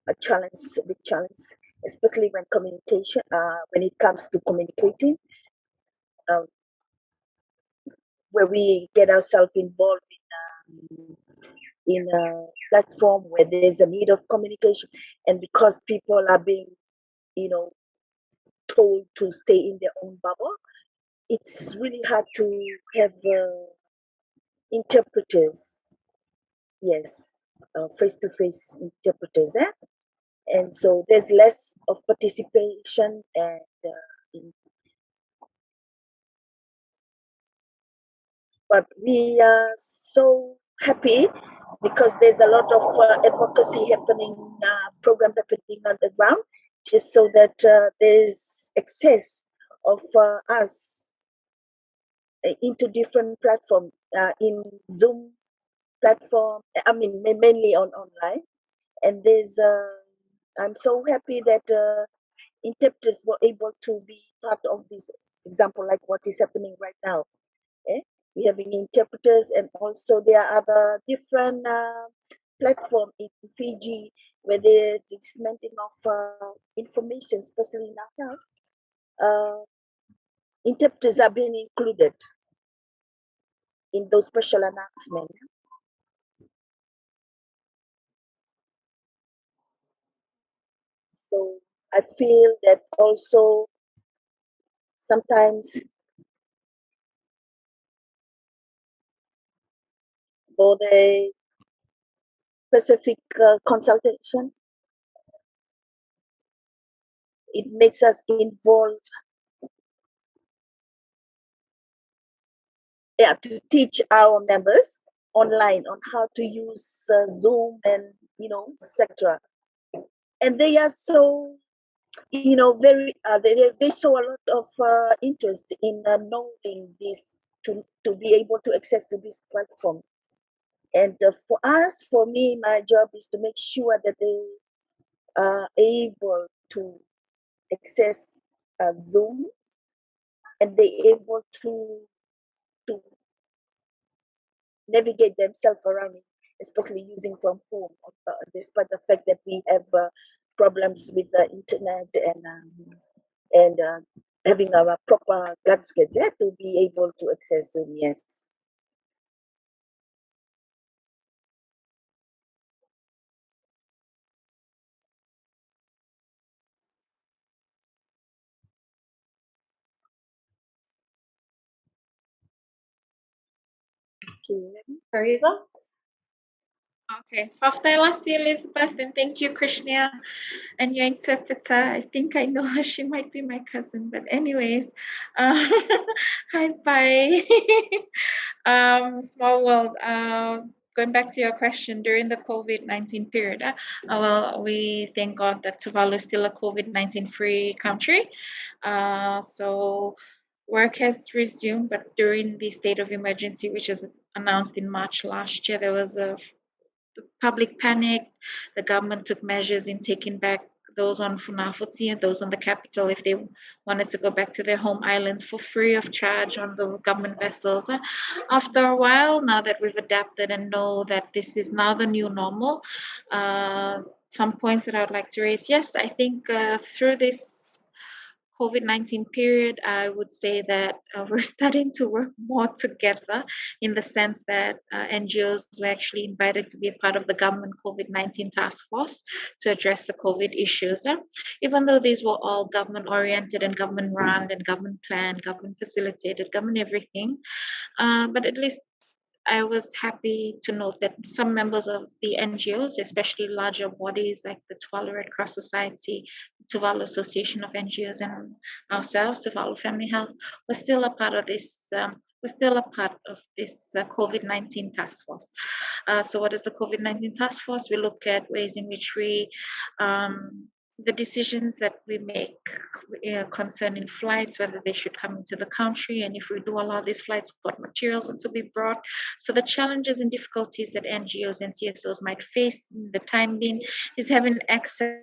a challenge, a big challenge, especially when communication, when it comes to communicating, um, where we get ourselves involved in a platform where there's a need of communication, and because people are being, you know, told to stay in their own bubble, it's really hard to have interpreters. Yes, face-to-face interpreters, eh? And so there's less of participation and but we are so happy because there's a lot of advocacy happening, program happening on the ground, just so that there's access of us into different platforms, in Zoom platform, I mean mainly on online. And there's I'm so happy that interpreters were able to be part of this example, like what is happening right now. Eh? We having interpreters, and also there are other different platform in Fiji where the dismantling of information, especially now, interpreters are being included in those special announcements. So I feel that also sometimes for the specific consultation, it makes us involved, yeah, to teach our members online on how to use Zoom and, you know, etc. And they are so, you know, very they show a lot of interest in knowing this, to be able to access to this platform. And for us, for me, my job is to make sure that they are able to access Zoom, and they able to navigate themselves around it, especially using from home, despite the fact that we have problems with the internet and having a proper gadgets to be able to access Zoom. Yes. Teresa? Okay, Faftailasi Elizabeth, and thank you, Krishneer, and your interpreter. I think I know her. She might be my cousin, but anyways, hi, bye. Small world. Going back to your question, during the COVID-19 period, well, we thank God that Tuvalu is still a COVID-19 free country. So work has resumed, but during the state of emergency, which was announced in March last year, there was a public panic. The government took measures in taking back those on Funafuti and those on the capital if they wanted to go back to their home islands for free of charge on the government vessels. After a while, now that we've adapted and know that this is now the new normal, some points that I would like to raise. Yes, I think through this COVID-19 period, I would say that we're starting to work more together in the sense that NGOs were actually invited to be a part of the government COVID-19 task force to address the COVID issues. Even though these were all government oriented and government run and government planned, government facilitated, government everything, but at least I was happy to note that some members of the NGOs, especially larger bodies like the Tuvalu Red Cross Society, Tuvalu Association of NGOs, and ourselves, Tuvalu Family Health, were still a part of this. COVID-19 task force. So, what is the COVID-19 task force? We look at ways in which we the decisions that we make concerning flights, whether they should come into the country, and if we do allow these flights, what materials are to be brought. So the challenges and difficulties that NGOs and CSOs might face in the time being is having access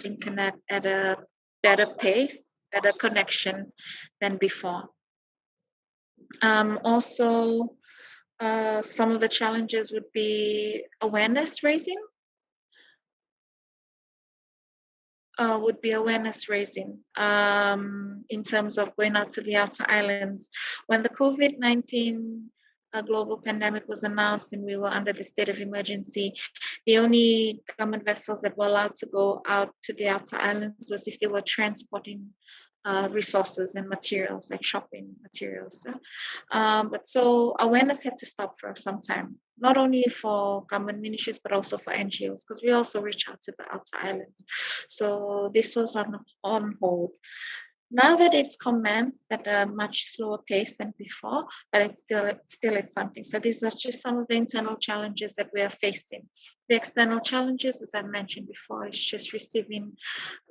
internet at a better pace, better connection than before. Also, some of the challenges would be awareness raising. In terms of going out to the outer islands. When the COVID-19 global pandemic was announced and we were under the state of emergency, the only government vessels that were allowed to go out to the outer islands was if they were transporting resources and materials like shopping materials. But so awareness had to stop for some time, not only for government ministries, but also for NGOs, because we also reach out to the outer islands. So this was on hold. Now that it's commenced at a much slower pace than before, but it's still something. So these are just some of the internal challenges that we are facing. The external challenges, as I mentioned before, is just receiving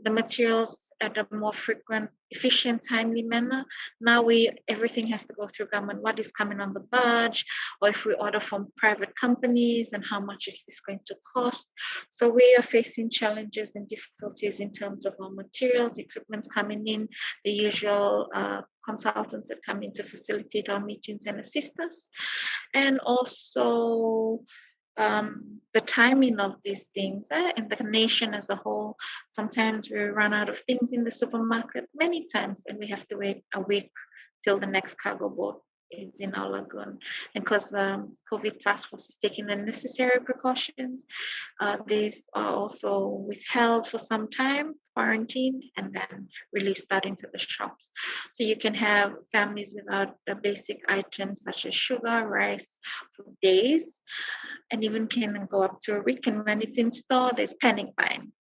the materials at a more frequent, efficient, timely manner. Now everything has to go through government. What is coming on the barge, or if we order from private companies, and how much is this going to cost? So we are facing challenges and difficulties in terms of our materials, equipment coming in, the usual consultants that come in to facilitate our meetings and assist us, and also the timing of these things in the nation as a whole. Sometimes we run out of things in the supermarket many times, and we have to wait a week till the next cargo boat is in our lagoon. And because COVID task force is taking the necessary precautions, these are also withheld for some time, quarantined, and then released out into the shops. So you can have families without the basic items such as sugar, rice for days, and even can go up to a week. And when it's in store, there's panic buying.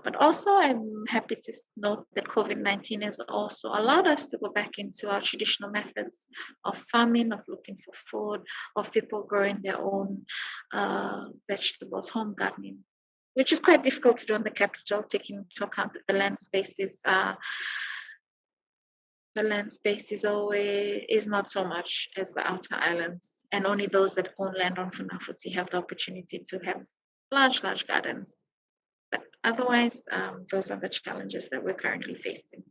But also, I'm happy to note that COVID-19 has also allowed us to go back into our traditional methods of farming, of looking for food, of people growing their own vegetables, home gardening, which is quite difficult to do in the capital, taking into account that the land space is not so much as the outer islands, and only those that own land on Funafuti have the opportunity to have large gardens. But otherwise, those are the challenges that we're currently facing.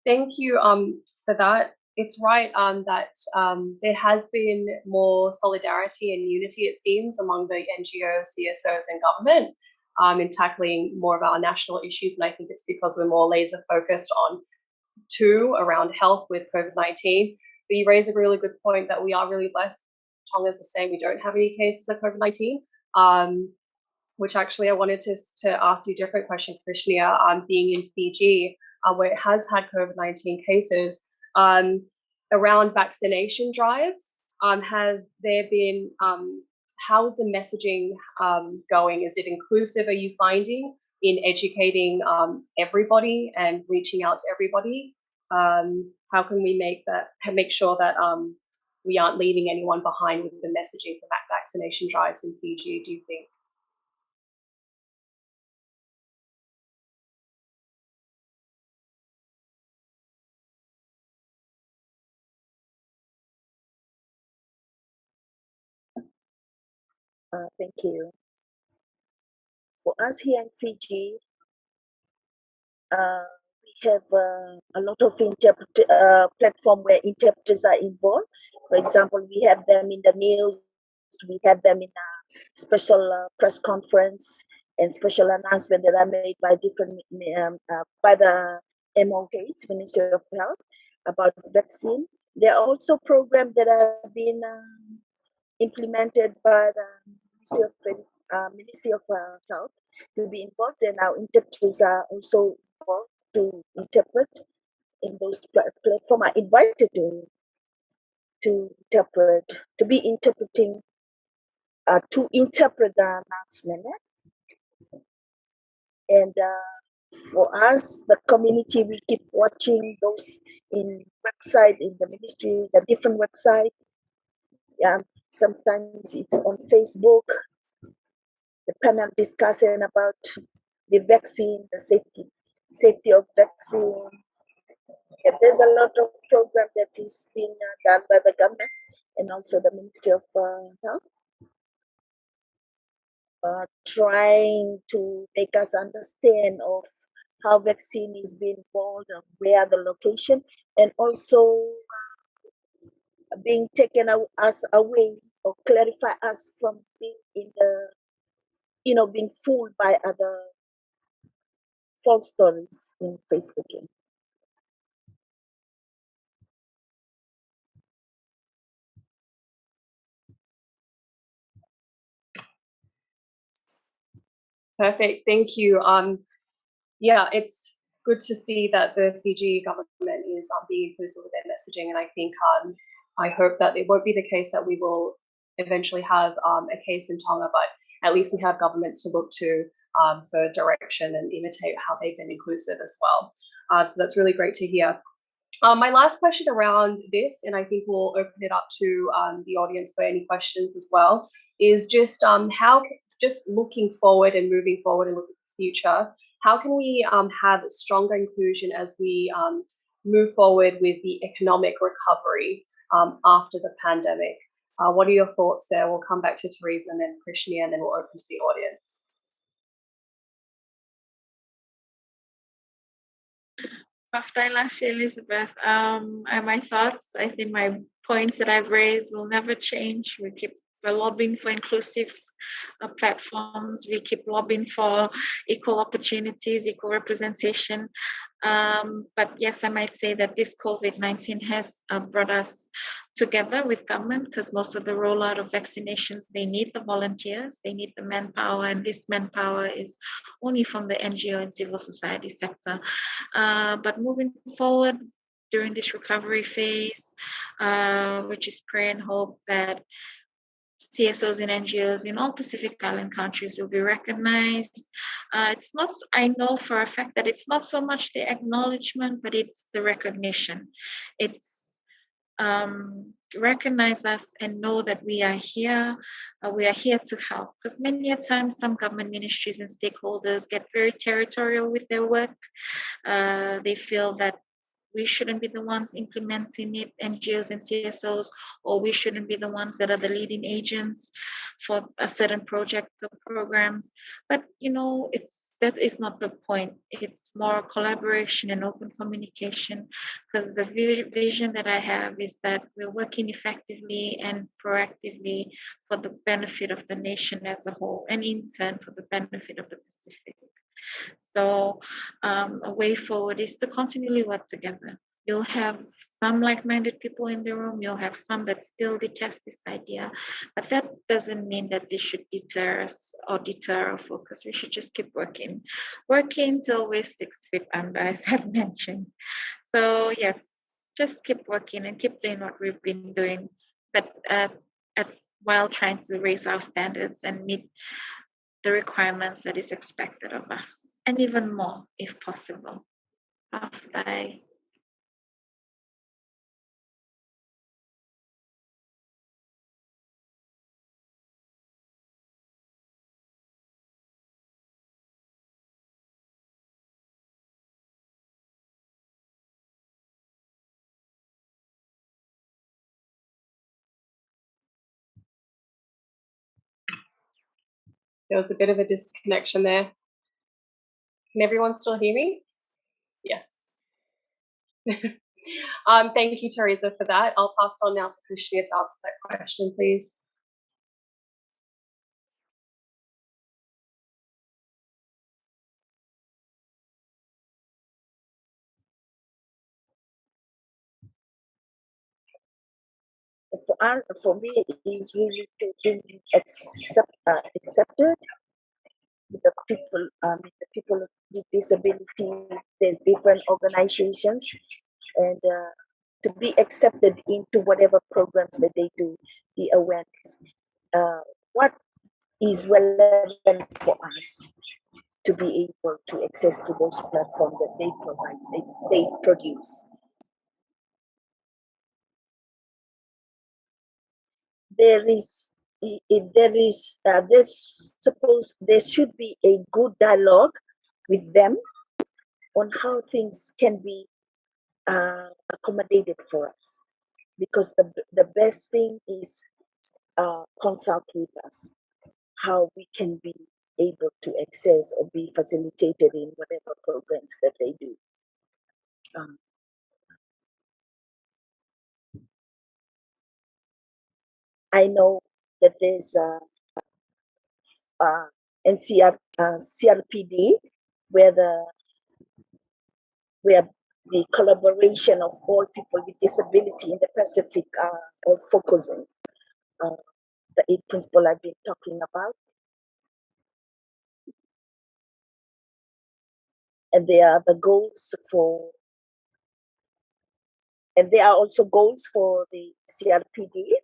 Thank you for that. It's right that there has been more solidarity and unity, it seems, among the NGOs, CSOs, and government in tackling more of our national issues. And I think it's because we're more laser focused on around health with COVID-19. But you raise a really good point that we are really blessed. Tonga's the same. We don't have any cases of COVID-19, which actually I wanted to ask you a different question, Krishneer, being in Fiji, where it has had COVID-19 cases, around vaccination drives. Have there been, how's the messaging going? Is it inclusive, are you finding, in educating everybody and reaching out to everybody? How can we make sure that we aren't leaving anyone behind with the messaging for vaccination drives in Fiji, do you think? Thank you. For us here in Fiji, we have a lot of platform where interpreters are involved. For example, we have them in the news, we have them in a special press conference and special announcement that are made by different by the MOH, Ministry of Health, about vaccine. There are also programs that have been implemented by the Ministry of Health to be involved, and our interpreters are also involved to interpret in those platforms. Are invited to interpret, to be interpreting, to interpret the announcement. And for us, the community, we keep watching those in website, in the ministry, the different website. Sometimes it's on Facebook, the panel discussion about the vaccine, the safety of vaccine. Yeah, there's a lot of program that is being done by the government and also the Ministry of Health. trying to make us understand of how vaccine is being bought and where the location, and also being taken us away or clarify us from being in the, being fooled by other false stories in Facebook. Perfect. Thank you. Yeah, it's good to see that the Fiji government is being inclusive with their messaging, and I think I hope that it won't be the case that we will eventually have a case in Tonga, but at least we have governments to look to for direction and imitate how they've been inclusive as well. So that's really great to hear. My last question around this, and I think we'll open it up to the audience for any questions as well, is just just looking forward and moving forward and looking at the future, how can we have stronger inclusion as we move forward with the economic recovery after the pandemic? What are your thoughts there? We'll come back to Teresa and then Krishneer, and then we'll open to the audience. After last year, Elizabeth, and my thoughts, I think my points that I've raised will never change. We're lobbying for inclusive platforms. We keep lobbying for equal opportunities, equal representation. But yes, I might say that this COVID-19 has brought us together with government, because most of the rollout of vaccinations, they need the volunteers, they need the manpower, and this manpower is only from the NGO and civil society sector. But moving forward during this recovery phase, which is pray and hope that CSOs and NGOs in all Pacific Island countries will be recognized. It's not, I know for a fact that it's not so much the acknowledgement, but it's the recognition. It's recognize us and know that we are here to help. Because many a times some government ministries and stakeholders get very territorial with their work. They feel that we shouldn't be the ones implementing it, NGOs and CSOs, or we shouldn't be the ones that are the leading agents for a certain project or programs. But that is not the point. It's more collaboration and open communication, because the vision that I have is that we're working effectively and proactively for the benefit of the nation as a whole, and in turn for the benefit of the Pacific. So a way forward is to continually work together. You'll have some like-minded people in the room, you'll have some that still detest this idea, but that doesn't mean that this should deter us or deter our focus. We should just keep working till we're 6 feet under, as I've mentioned. So yes, just keep working and keep doing what we've been doing, but while trying to raise our standards and meet the requirements that is expected of us, and even more if possible. There was a bit of a disconnection there. Can everyone still hear me? Yes. Thank you, Teresa, for that. I'll pass it on now to Krishneer to answer that question, please. For me, it is really to be accepted with the people with disability. There's different organizations, and to be accepted into whatever programs that they do, the awareness. What is relevant for us to be able to access to those platforms that they provide, they produce. There should be a good dialogue with them on how things can be accommodated for us, because the best thing is consult with us. how we can be able to access or be facilitated in whatever programs that they do. I know that there's CRPD, where the collaboration of all people with disability in the Pacific are all focusing. The 8 principles I've been talking about. And there are the goals for, and there are also goals for the CRPD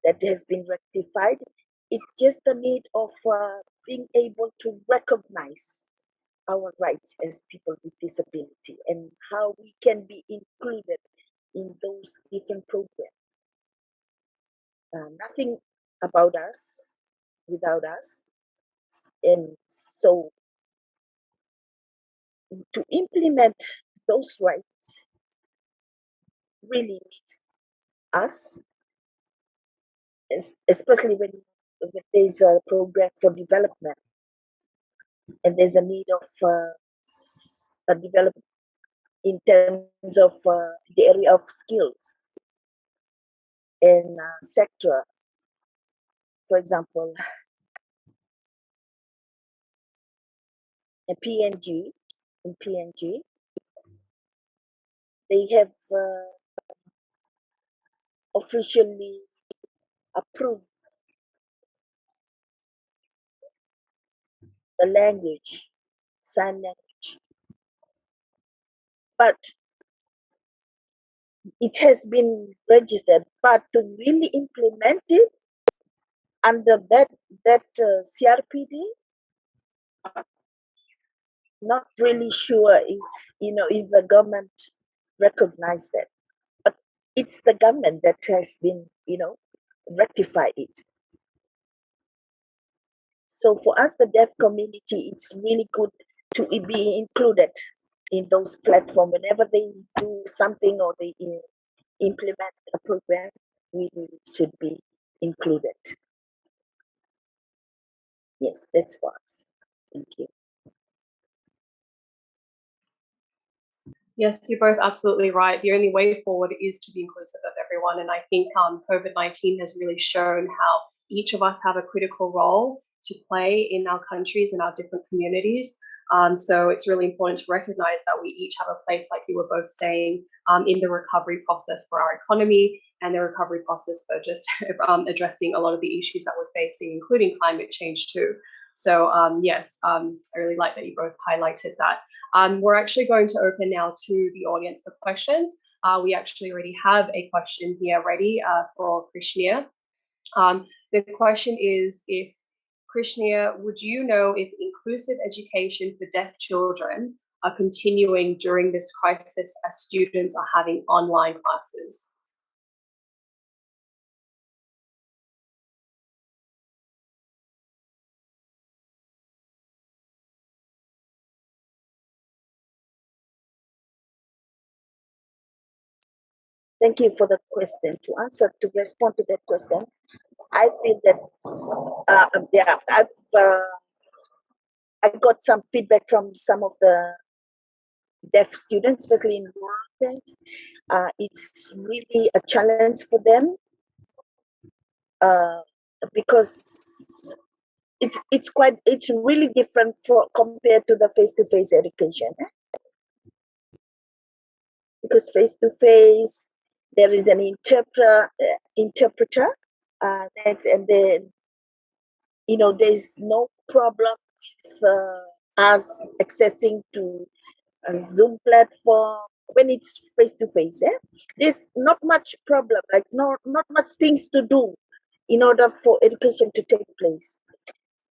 that has been rectified. It's just the need of being able to recognize our rights as people with disability and how we can be included in those different programs. Nothing about us without us. And so to implement those rights really needs us, especially when there's a program for development and there's a need of a development in terms of the area of skills and sector. For example, in PNG, they have officially approved the language, sign language, but it has been registered. But to really implement it under that CRPD, not really sure if the government recognize that. But it's the government that has been rectified it. So for us, the deaf community, it's really good to be included in those platforms. Whenever they do something or they implement a program, we should be included. Yes, that's for us. Thank you. Yes, you're both absolutely right. The only way forward is to be inclusive of everyone. And I think COVID-19 has really shown how each of us have a critical role to play in our countries and our different communities. So it's really important to recognize that we each have a place, like you were both saying, in the recovery process for our economy and the recovery process for just addressing a lot of the issues that we're facing, including climate change too. So yes, I really like that you both highlighted that. We're actually going to open now to the audience for questions. We actually already have a question here ready for Krishneer. The question is, if Krishneer, would you know if inclusive education for deaf children are continuing during this crisis as students are having online classes? Thank you for the question. To respond to that question, I feel that I got some feedback from some of the deaf students, especially in rural areas. It's really a challenge for them because it's really different compared to the face-to-face education. Because face-to-face, there is an interpreter, and then there's no problem with us accessing to a Zoom platform when it's face-to-face. There's not much problem, like not much things to do in order for education to take place.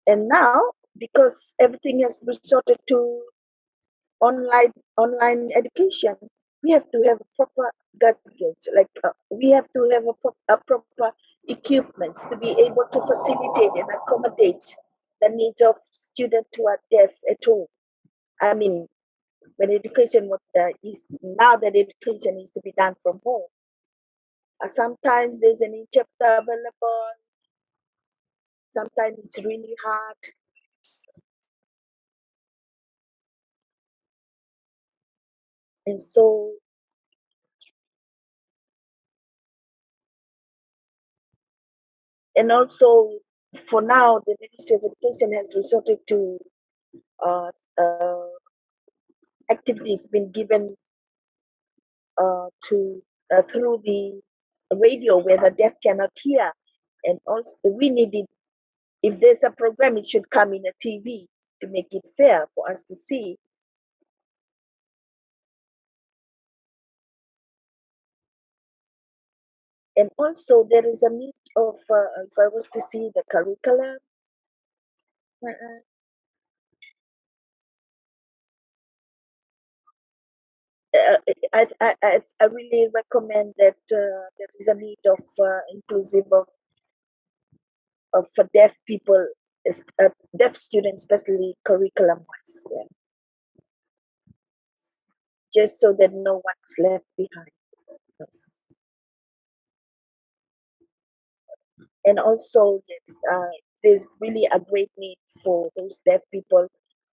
And now, because everything has resorted to online education, we have to have proper gadgets, like we have to have a proper equipment to be able to facilitate and accommodate the needs of students who are deaf at home. I mean, when education is now that education is to be done from home, sometimes there's an interpreter available, Sometimes it's really hard. And so, and also for now, the Ministry of Education has resorted to uh, activities been given to through the radio where the deaf cannot hear, and also we needed, if there's a program, it should come in a TV to make it fair for us to see. And also there is a need of, if I was to see the curriculum, I really recommend that there is a need of inclusive of for deaf people, deaf students, especially curriculum-wise, yeah. Just so that no one's left behind. Yes. And also, yes, there's really a great need for those deaf people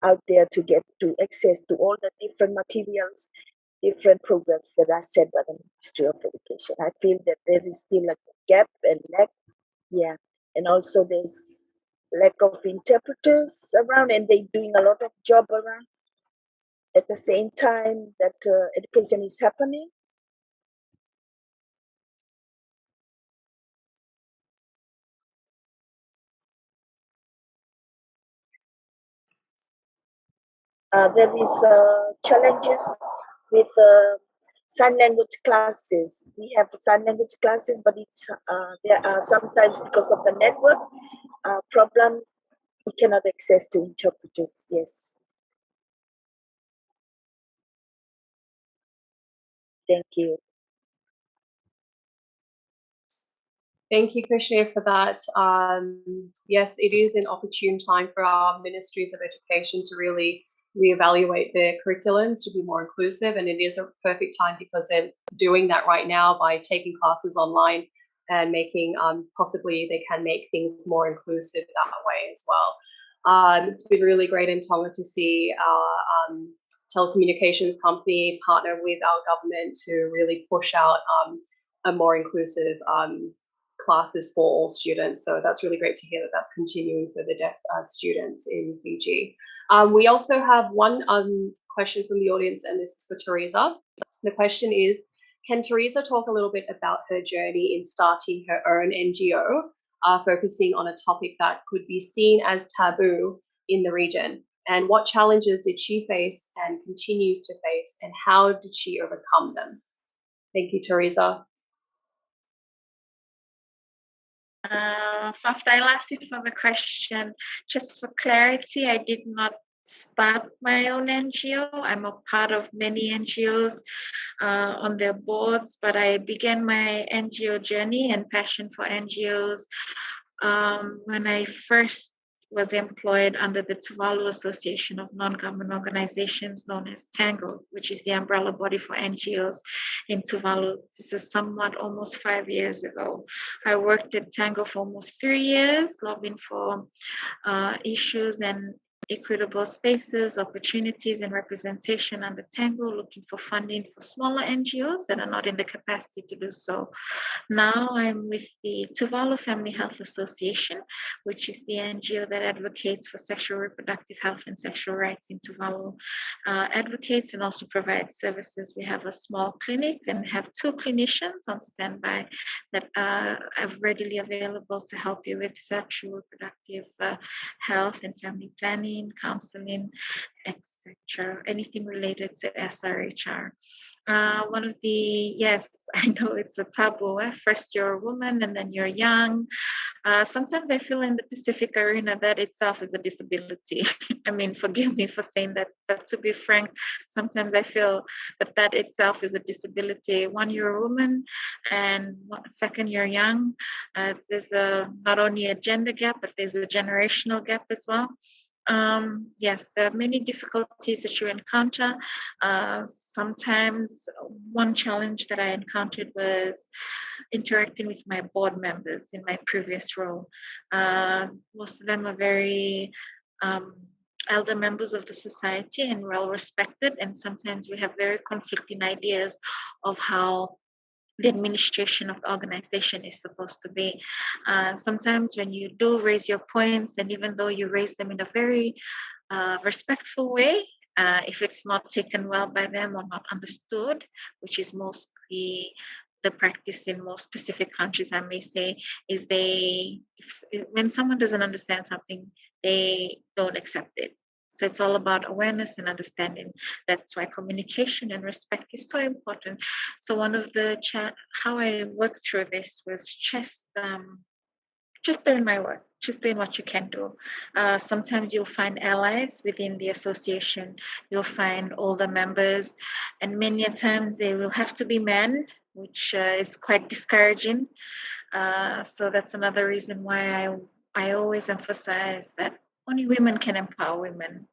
out there to get to access to all the different materials, different programs that are set by the Ministry of Education. I feel that there is still a gap and lack, yeah. And also there's lack of interpreters around, and they're doing a lot of job around at the same time that education is happening. There is challenges with sign language classes. We have sign language classes, but it's there are sometimes, because of the network problem, we cannot access to interpreters. Yes. Thank you. Thank you, Krishneer, for that. Yes, it is an opportune time for our ministries of education to really reevaluate their curriculums to be more inclusive, and it is a perfect time because they're doing that right now by taking classes online and making possibly they can make things more inclusive that way as well. It's been really great in Tonga to see our telecommunications company partner with our government to really push out a more inclusive classes for all students. So that's really great to hear that that's continuing for the deaf students in Fiji. We also have one question from the audience, and this is for Teresa. The question is, can Teresa talk a little bit about her journey in starting her own NGO, focusing on a topic that could be seen as taboo in the region? And what challenges did she face and continues to face, and how did she overcome them? Thank you, Teresa. Faftailasi for the question. Just for clarity, I did not start my own NGO. I'm a part of many NGOs on their boards, but I began my NGO journey and passion for NGOs when I first was employed under the Tuvalu Association of Non-Government Organizations, known as TANGO, which is the umbrella body for NGOs in Tuvalu. This is somewhat almost 5 years ago. I worked at TANGO for almost 3 years, lobbying for issues and equitable spaces, opportunities, and representation under TANGO, looking for funding for smaller NGOs that are not in the capacity to do so. Now I'm with the Tuvalu Family Health Association, which is the NGO that advocates for sexual reproductive health and sexual rights in Tuvalu, advocates and also provides services. We have a small clinic and have 2 clinicians on standby that are readily available to help you with sexual reproductive health and family planning, counseling, etc., anything related to SRHR. One of the, yes, I know it's a taboo. First you're a woman and then you're young. Sometimes I feel in the Pacific arena that itself is a disability. I mean, forgive me for saying that, but to be frank, sometimes I feel that that itself is a disability. One, you're a woman, and second, you're young. There's not only a gender gap, but there's a generational gap as well. Yes, there are many difficulties that you encounter. Sometimes one challenge that I encountered was interacting with my board members in my previous role. Most of them are very elder members of the society and well respected, and sometimes we have very conflicting ideas of how the administration of the organization is supposed to be. Sometimes when you do raise your points, and even though you raise them in a very respectful way, if it's not taken well by them or not understood, which is mostly the practice in most specific countries, I may say, is when someone doesn't understand something, they don't accept it. So it's all about awareness and understanding. That's why communication and respect is so important. So one of the how I worked through this was just doing my work, just doing what you can do. Sometimes you'll find allies within the association. You'll find older members, and many a times they will have to be men, which is quite discouraging. So that's another reason why I always emphasize that only women can empower women.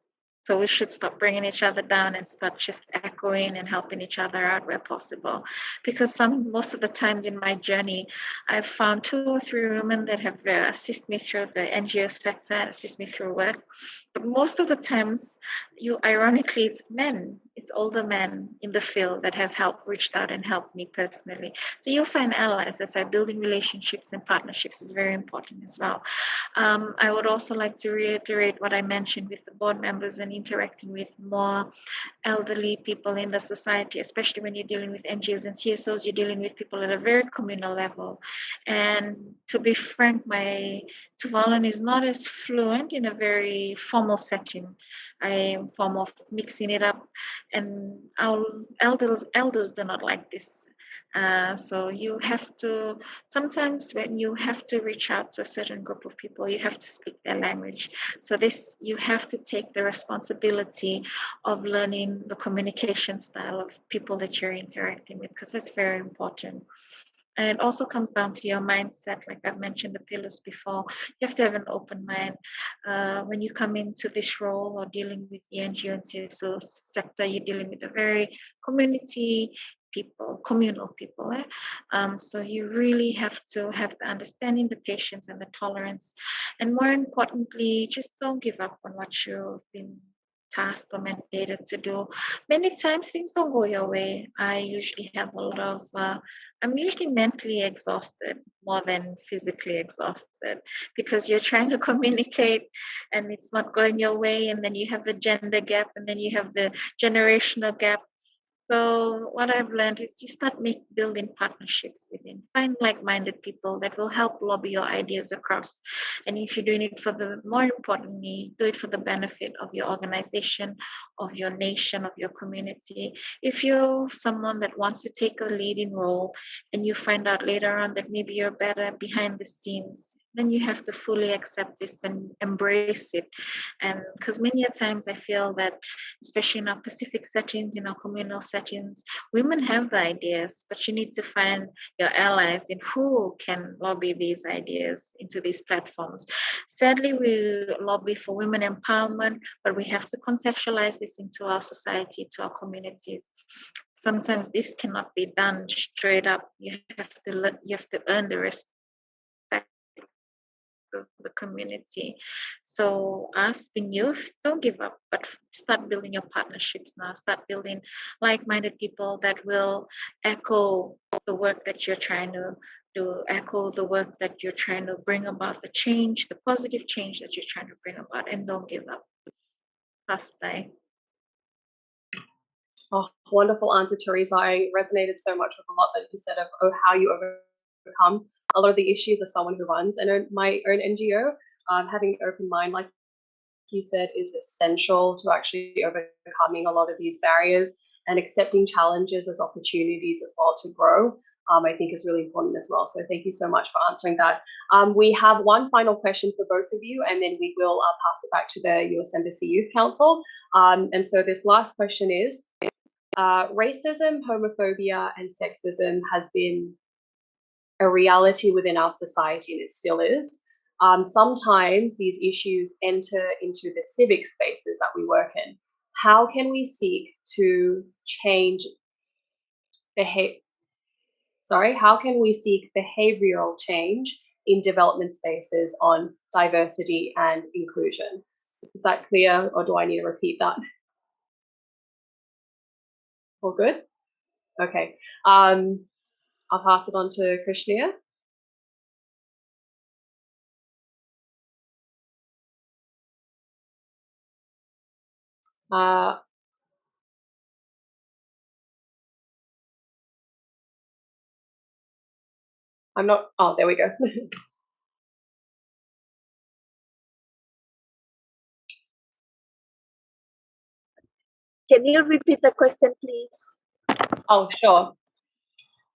So we should stop bringing each other down and start just echoing and helping each other out where possible. Because most of the times in my journey, I've found 2 or 3 women that have assisted me through the NGO sector, assist me through work. But most of the times, ironically, it's men, it's older men in the field that have reached out and helped me personally. So you'll find allies. That's why building relationships and partnerships is very important as well. I would also like to reiterate what I mentioned with the board members and interacting with more elderly people in the society, especially when you're dealing with NGOs and CSOs, you're dealing with people at a very communal level. And to be frank, my Tuvaluan is not as fluent in a very formal setting. I am form of mixing it up, and our elders do not like this. So you have to, sometimes when you have to reach out to a certain group of people, you have to speak their language. So you have to take the responsibility of learning the communication style of people that you're interacting with, because that's very important. And it also comes down to your mindset. Like I've mentioned the pillars before, you have to have an open mind. When you come into this role or dealing with the NGO and CSO sector, you're dealing with a very communal people. So you really have to have the understanding, the patience, and the tolerance. And more importantly, just don't give up on what you've been tasked or mandated to do. Many times things don't go your way. I usually have a lot of, I'm usually mentally exhausted more than physically exhausted, because you're trying to communicate and it's not going your way. And then you have the gender gap, and then you have the generational gap. So what I've learned is you start building partnerships find like-minded people that will help lobby your ideas across. And if you're doing it more importantly, do it for the benefit of your organization, of your nation, of your community. If you're someone that wants to take a leading role and you find out later on that maybe you're better behind the scenes, then you have to fully accept this and embrace it. And because many a times I feel that, especially in our Pacific settings, in our communal settings, women have the ideas, but you need to find your allies in who can lobby these ideas into these platforms. Sadly, we lobby for women empowerment, but we have to contextualize this into our society, to our communities. Sometimes this cannot be done straight up. You have to earn the respect of the community. So us being youth, don't give up, but start building your partnerships now. Start building like-minded people that will echo the work that you're trying to do, echo the work that you're trying to bring about, the change, the positive change that you're trying to bring about, and don't give up. Bye. Oh, wonderful answer, Teresa. I resonated so much with a lot that you said of how you overcome a lot of the issues as someone who runs my own NGO. Having an open mind, like you said, is essential to actually overcoming a lot of these barriers and accepting challenges as opportunities as well to grow. I think is really important as well. So thank you so much for answering that. We have one final question for both of you, and then we will pass it back to the US Embassy Youth Council. And so this last question is, racism, homophobia, and sexism has been a reality within our society, and it still is. Sometimes these issues enter into the civic spaces that we work in. How can we seek to change behavior? how can we seek behavioral change in development spaces on diversity and inclusion? Is that clear, or do I need to repeat that? All good? Okay. I'll pass it on to Krishneer. I'm not, oh, there we go. Can you repeat the question, please? Oh, sure.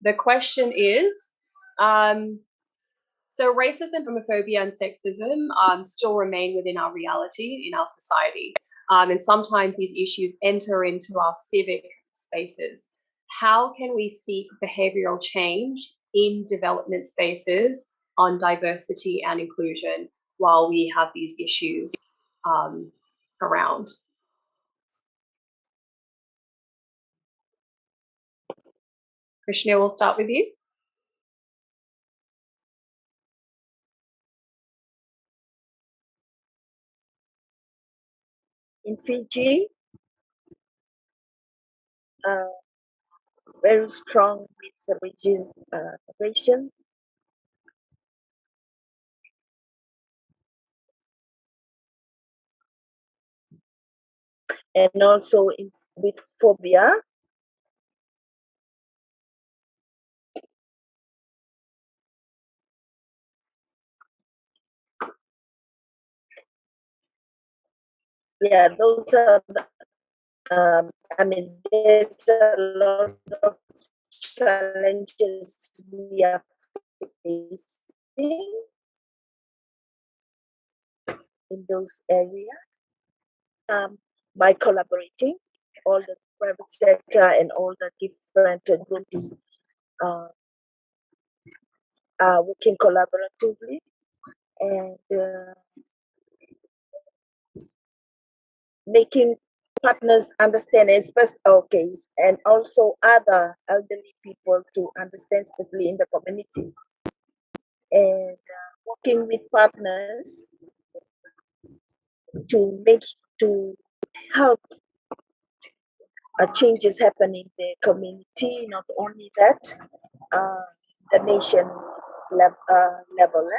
The question is, so racism, homophobia, and sexism still remain within our reality, in our society. And sometimes these issues enter into our civic spaces. How can we seek behavioral change in development spaces on diversity and inclusion while we have these issues around? Krishna, we'll start with you. In Fiji, very strong with the religious racial. And also with phobia. Yeah, those are the, I mean, there's a lot of challenges we are facing in those areas by collaborating all the private sector and all the different groups are working collaboratively and making partners understand, especially case, and also other elderly people to understand, especially in the community, and working with partners to help changes happen in the community. Not only that, the nation level.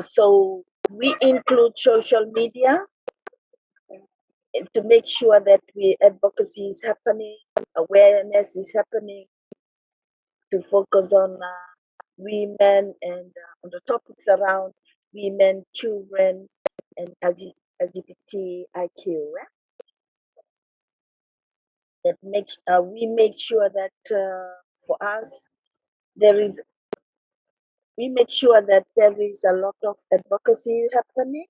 So we include social media to make sure that advocacy is happening, awareness is happening, to focus on women and on the topics around women, children, and LGBTIQ. That makes we make sure that for us we make sure that there is a lot of advocacy happening.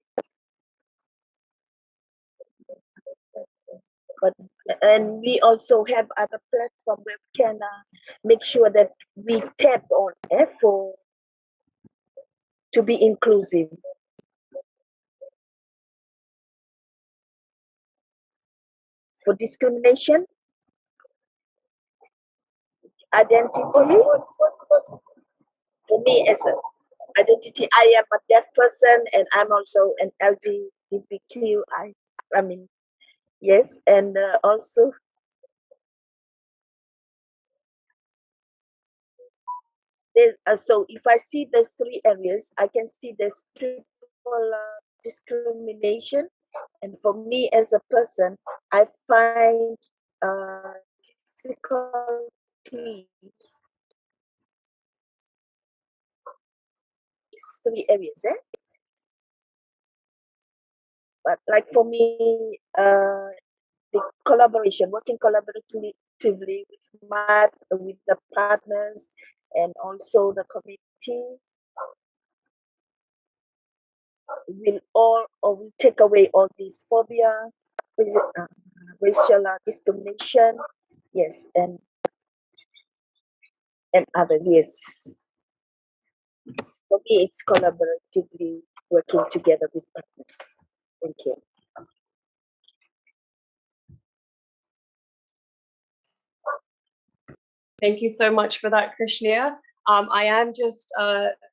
And we also have other platforms where we can make sure that we tap on effort to be inclusive. For discrimination, identity, for me as an identity, I am a deaf person and I'm also an LGBTQ. I mean, yes, and also so if I see those three areas, I can see there's triple discrimination, and for me as a person, I find difficulties. Three areas, but like for me, the collaboration, working collaboratively with the partners and also the community will take away all these phobia, racial discrimination, yes, and others, yes. For me, it's collaboratively working together with partners. Thank you. Thank you so much for that, Krishneer. I am just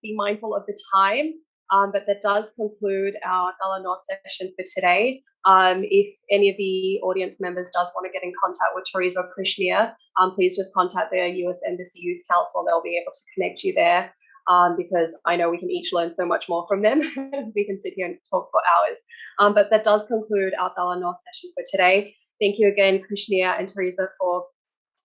be mindful of the time, but that does conclude our Talanoa session for today. If any of the audience members does want to get in contact with Teresa or Krishneer, please just contact the US Embassy Youth Council. They'll be able to connect you there, because I know we can each learn so much more from them. We can sit here and talk for hours. But that does conclude our Talanoa session for today. Thank you again, Krishneer and Teresa, for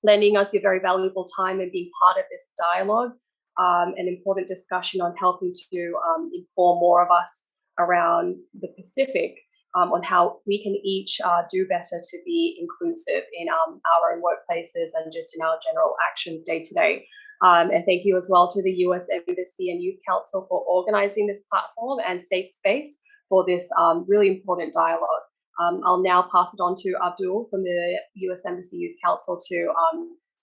lending us your very valuable time and being part of this dialogue, an important discussion on helping to inform more of us around the Pacific, on how we can each do better to be inclusive in our own workplaces and just in our general actions day to day. And thank you as well to the US Embassy and Youth Council for organizing this platform and safe space for this really important dialogue. I'll now pass it on to Abdul from the US Embassy Youth Council to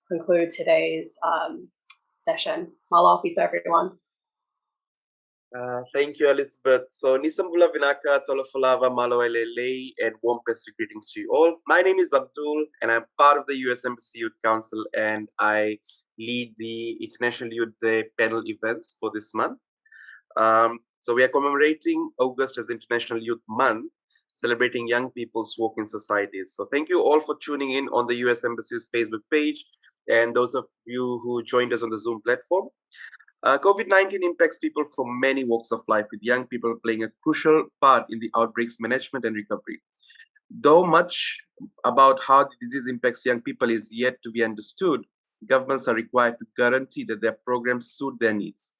conclude today's session. Malafi to everyone. Thank you, Elizabeth. So, Nisambula Vinaka, Tolofalava, Maloelele, and warm Pacific greetings to you all. My name is Abdul, and I'm part of the US Embassy Youth Council, and I lead the International Youth Day panel events for this month. So, we are commemorating August as International Youth Month, celebrating young people's work in societies. So thank you all for tuning in on the US Embassy's Facebook page and those of you who joined us on the Zoom platform. COVID-19 impacts people from many walks of life, with young people playing a crucial part in the outbreak's management and recovery. Though much about how the disease impacts young people is yet to be understood, governments are required to guarantee that their programs suit their needs.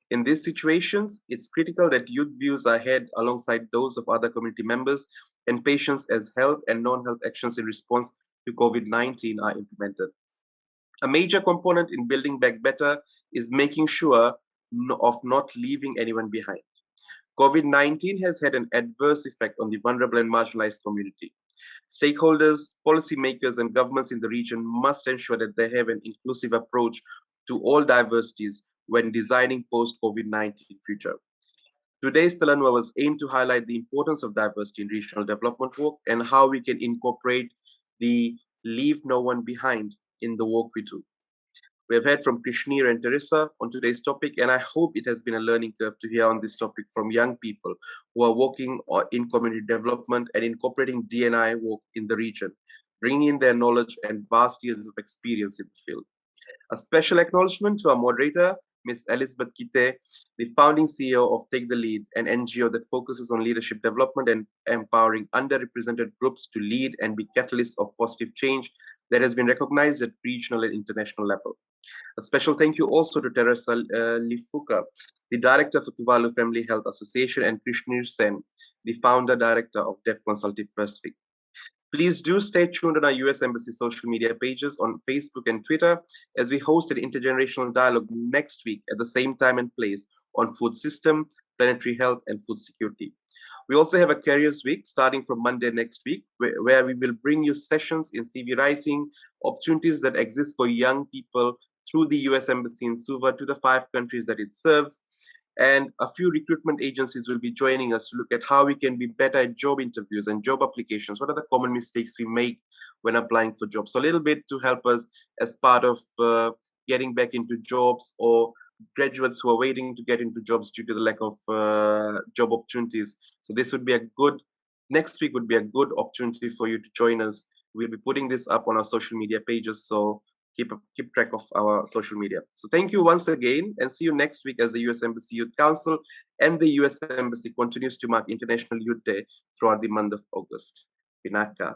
In these situations, it's critical that youth views are heard alongside those of other community members and patients as health and non-health actions in response to COVID-19 are implemented. A major component in building back better is making sure of not leaving anyone behind. COVID-19 has had an adverse effect on the vulnerable and marginalized community. Stakeholders, policymakers, and governments in the region must ensure that they have an inclusive approach to all diversities when designing post-COVID-19 future. Today's Talanoa was aimed to highlight the importance of diversity in regional development work and how we can incorporate the leave no one behind in the work we do. We have heard from Krishneer and Teresa on today's topic, and I hope it has been a learning curve to hear on this topic from young people who are working in community development and incorporating D&I work in the region, bringing in their knowledge and vast years of experience in the field. A special acknowledgement to our moderator, Ms. Elizabeth Kite, the founding CEO of Take the Lead, an NGO that focuses on leadership development and empowering underrepresented groups to lead and be catalysts of positive change that has been recognized at regional and international level. A special thank you also to Teresa Lifuka, the director for Tuvalu Family Health Association, and Krishna Sam, the founder director of Deaf Consultative Pacific. Please do stay tuned on our US Embassy social media pages on Facebook and Twitter as we host an intergenerational dialogue next week at the same time and place on food system, planetary health, and food security. We also have a Careers Week starting from Monday next week, where we will bring you sessions in CV writing, opportunities that exist for young people through the US Embassy in Suva to the 5 countries that it serves. And a few recruitment agencies will be joining us to look at how we can be better at job interviews and job applications. What are the common mistakes we make when applying for jobs? So a little bit to help us as part of getting back into jobs, or graduates who are waiting to get into jobs due to the lack of job opportunities. So this would be next week would be a good opportunity for you to join us. We'll be putting this up on our social media pages, so keep track of our social media. So thank you once again, and see you next week as the US Embassy Youth Council and the US Embassy continues to mark International Youth Day throughout the month of August. Vinaka.